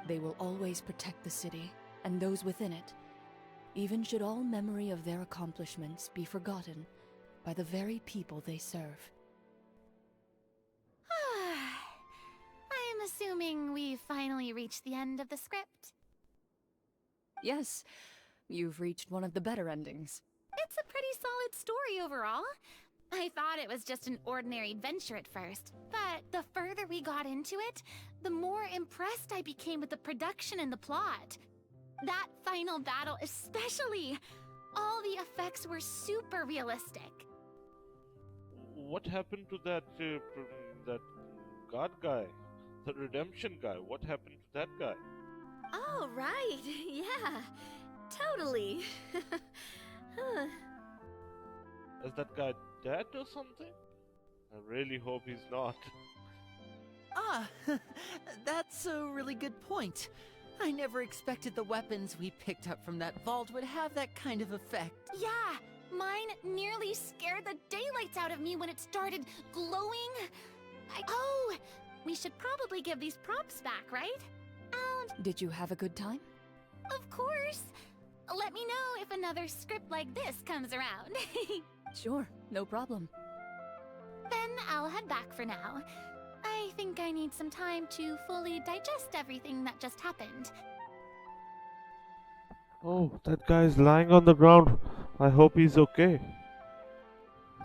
They will always protect the city and those within it, even should all memory of their accomplishments be forgotten by the very people they serve. I'm assuming we've finally reached the end of the script. Yes, you've reached one of the better endings. It's a pretty solid story overall. I thought it was just an ordinary adventure at first, but the further we got into it, the more impressed I became with the production and the plot. That final battle especially! All the effects were super realistic. What happened to that that god guy, the redemption guy? What happened to that guy? Oh, right. Yeah. Totally. Huh. Is that guy dead or something? I really hope he's not. Ah, that's a really good point. I never expected the weapons we picked up from that vault would have that kind of effect. Yeah, mine nearly scared the daylights out of me when it started glowing. Oh, we should probably give these props back, right? Did you have a good time? Of course. Let me know if another script like this comes around. Sure, no problem. Then I'll head back for now. I think I need some time to fully digest everything that just happened. Oh, that guy's lying on the ground. I hope he's okay.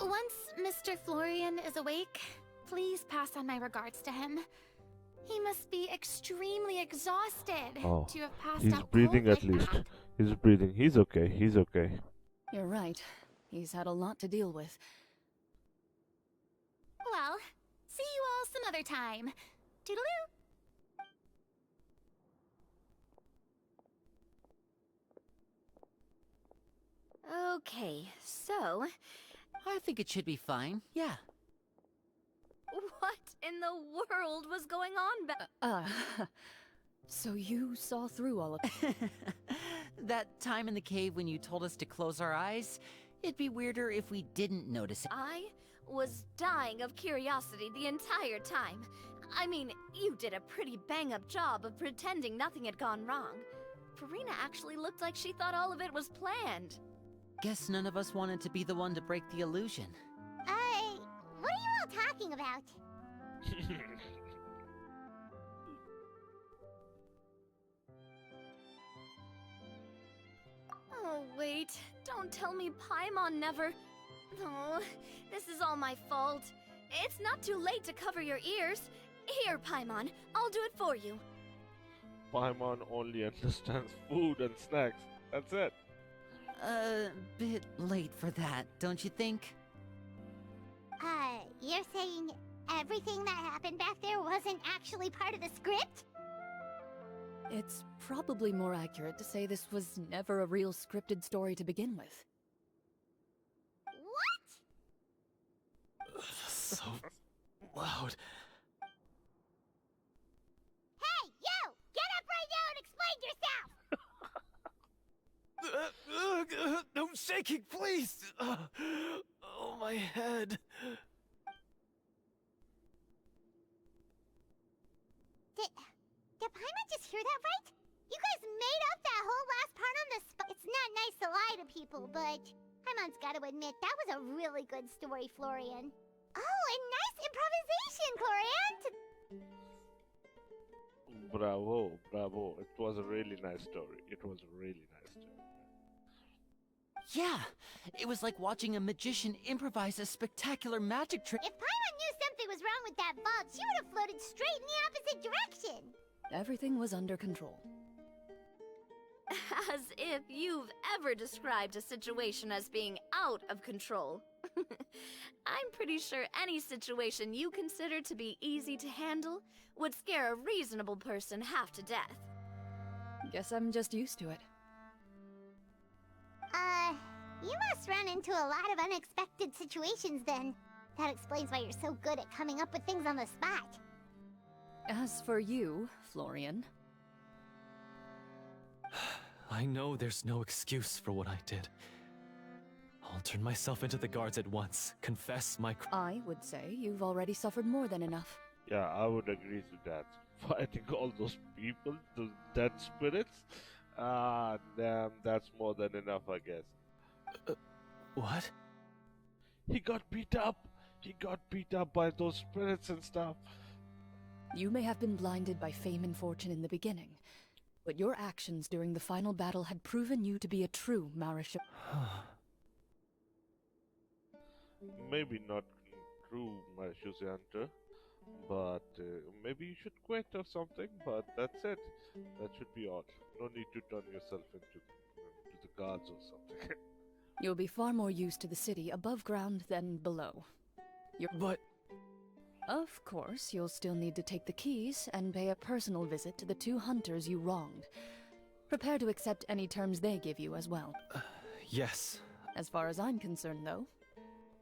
Once Mr. Florian is awake, please pass on my regards to him. He must be extremely exhausted Oh, to have passed he's out breathing cold at like least. that. He's breathing. He's okay. He's okay. You're right. He's had a lot to deal with. Well, see you all some other time. Toodaloo! Okay, so I think it should be fine, yeah. what in the world was going on So you saw through all of it? That time in the cave when you told us to close our eyes, it'd be weirder if we didn't notice it. I was dying of curiosity the entire time. I mean, you did a pretty bang-up job of pretending nothing had gone wrong. Farina actually looked like she thought all of it was planned. Guess none of us wanted to be the one to break the illusion. What are you all talking about? Oh, wait. Don't tell me Paimon never... Oh, this is all my fault. It's not too late to cover your ears. Here, Paimon, I'll do it for you. Paimon only understands food and snacks. That's it. Bit late for that, don't you think? You're saying everything that happened back there wasn't actually part of the script? It's probably more accurate to say this was never a real scripted story to begin with. What? So loud. Hey, you! Get up right now and explain yourself! No shaking, please! Oh, my head. Did Paimon just hear that right? You guys made up that whole last part on the spot. It's not nice to lie to people, but Paimon's gotta admit, that was a really good story, Florian. Oh, and nice improvisation, Clorinde! Bravo, bravo. It was a really nice story. It was a really nice story. Yeah, it was like watching a magician improvise a spectacular magic trick. If Paimon knew something was wrong with that vault, she would have floated straight in the opposite direction. Everything was under control. As if you've ever described a situation as being out of control. I'm pretty sure any situation you consider to be easy to handle would scare a reasonable person half to death. Guess I'm just used to it. You must run into a lot of unexpected situations then. That explains why you're so good at coming up with things on the spot. As for you, Florian... I know there's no excuse for what I did. I'll turn myself into the guards at once, confess my I would say you've already suffered more than enough. Yeah, I would agree to that. Fighting all those people, those dead spirits? Ah, damn, that's more than enough, I guess. What? He got beat up! He got beat up by those spirits and stuff. You may have been blinded by fame and fortune in the beginning, but your actions during the final battle had proven you to be a true Marisha. Maybe not true, my Shuzi Hunter, but maybe you should quit or something, but that's it. That should be all. No need to turn yourself into the guards or something. You'll be far more used to the city above ground than below. But... Of course, you'll still need to take the keys and pay a personal visit to the 2 hunters you wronged. Prepare to accept any terms they give you as well. Yes. As far as I'm concerned, though,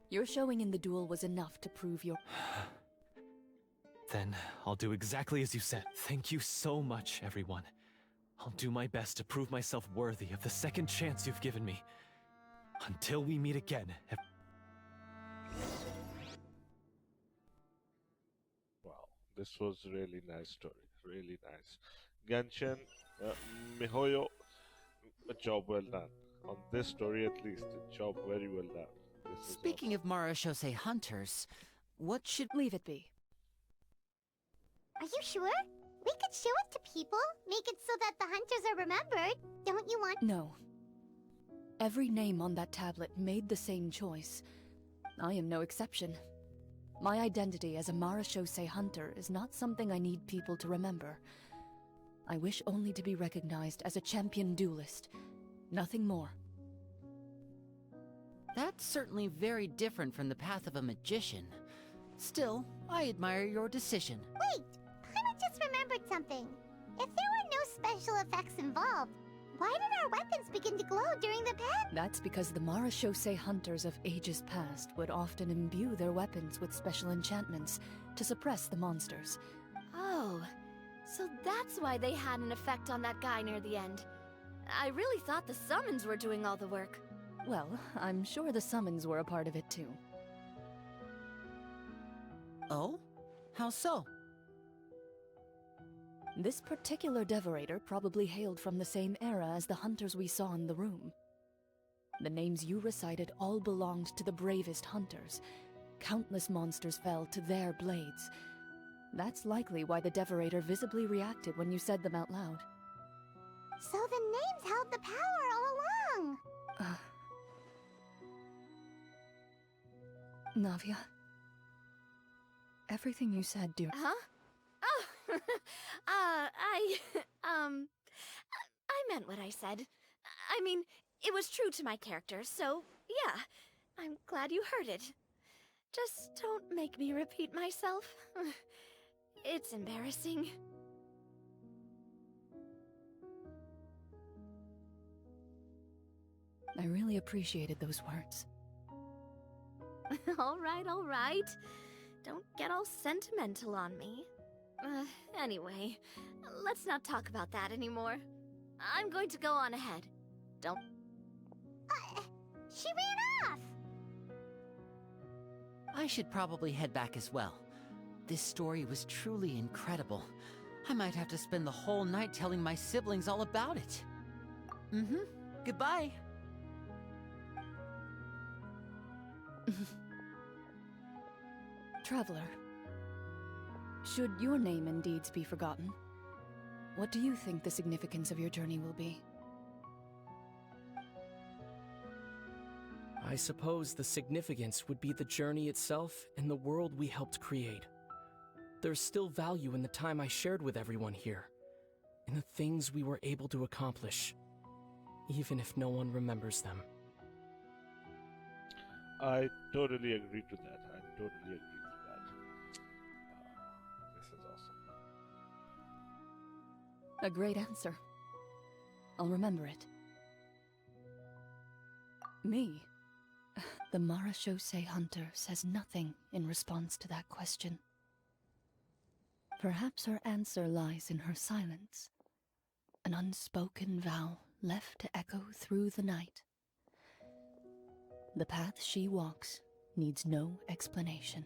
your showing in the duel was enough to prove your... Then I'll do exactly as you said. Thank you so much, everyone. I'll do my best to prove myself worthy of the second chance you've given me. Until we meet again. Wow, this was really nice story. Really nice. Genshin, Mihoyo, a job well done. On this story at least, a job very well done. Speaking of Marashose hunters, what should... Leave it be. Are you sure? We could show it to people, make it so that the hunters are remembered. Don't you want... No. Every name on that tablet made the same choice. I am no exception. My identity as a Marashose hunter is not something I need people to remember. I wish only to be recognized as a champion duelist. Nothing more. That's certainly very different from the path of a magician. Still, I admire your decision. Wait! I just remembered something. If there were no special effects involved, why did our weapons begin to glow during the battle? That's because the Marashose hunters of ages past would often imbue their weapons with special enchantments to suppress the monsters. Oh, so that's why they had an effect on that guy near the end. I really thought the summons were doing all the work. Well, I'm sure the summons were a part of it too. Oh? How so? This particular Devorator probably hailed from the same era as the hunters we saw in the room. The names you recited all belonged to the bravest hunters. Countless monsters fell to their blades. That's likely why the Devorator visibly reacted when you said them out loud. So the names held the power all along! Navia, everything you said, dear... Huh? Oh, I meant what I said. I mean, it was true to my character, so yeah, I'm glad you heard it. Just don't make me repeat myself. It's embarrassing. I really appreciated those words. All right. Don't get all sentimental on me. Anyway, let's not talk about that anymore. I'm going to go on ahead. Don't... She ran off! I should probably head back as well. This story was truly incredible. I might have to spend the whole night telling my siblings all about it. Goodbye. Traveler, should your name and deeds be forgotten, what do you think the significance of your journey will be? I suppose the significance would be the journey itself and the world we helped create. There's still value in the time I shared with everyone here, in the things we were able to accomplish, even if no one remembers them. I totally agree to that. I totally agree to that. This is awesome. A great answer. I'll remember it. Me? The Marachose hunter says nothing in response to that question. Perhaps her answer lies in her silence. An unspoken vow left to echo through the night. The path she walks needs no explanation.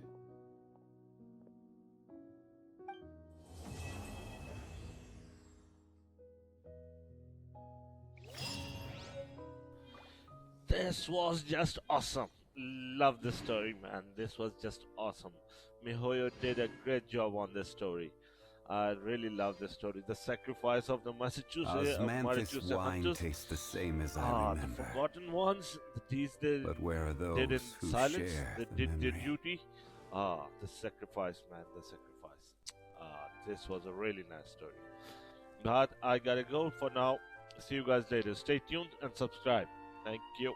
This was just awesome. Love this story, man. This was just awesome. Mihoyo did a great job on this story. I really love this story. The sacrifice of the Osmanthus wine hunters. tastes the same as I The remember. forgotten ones. These they But where are those did in who silence. share They the did their memory? duty. The sacrifice, man. The sacrifice. This was a really nice story. But I gotta go for now. See you guys later. Stay tuned and subscribe. Thank you.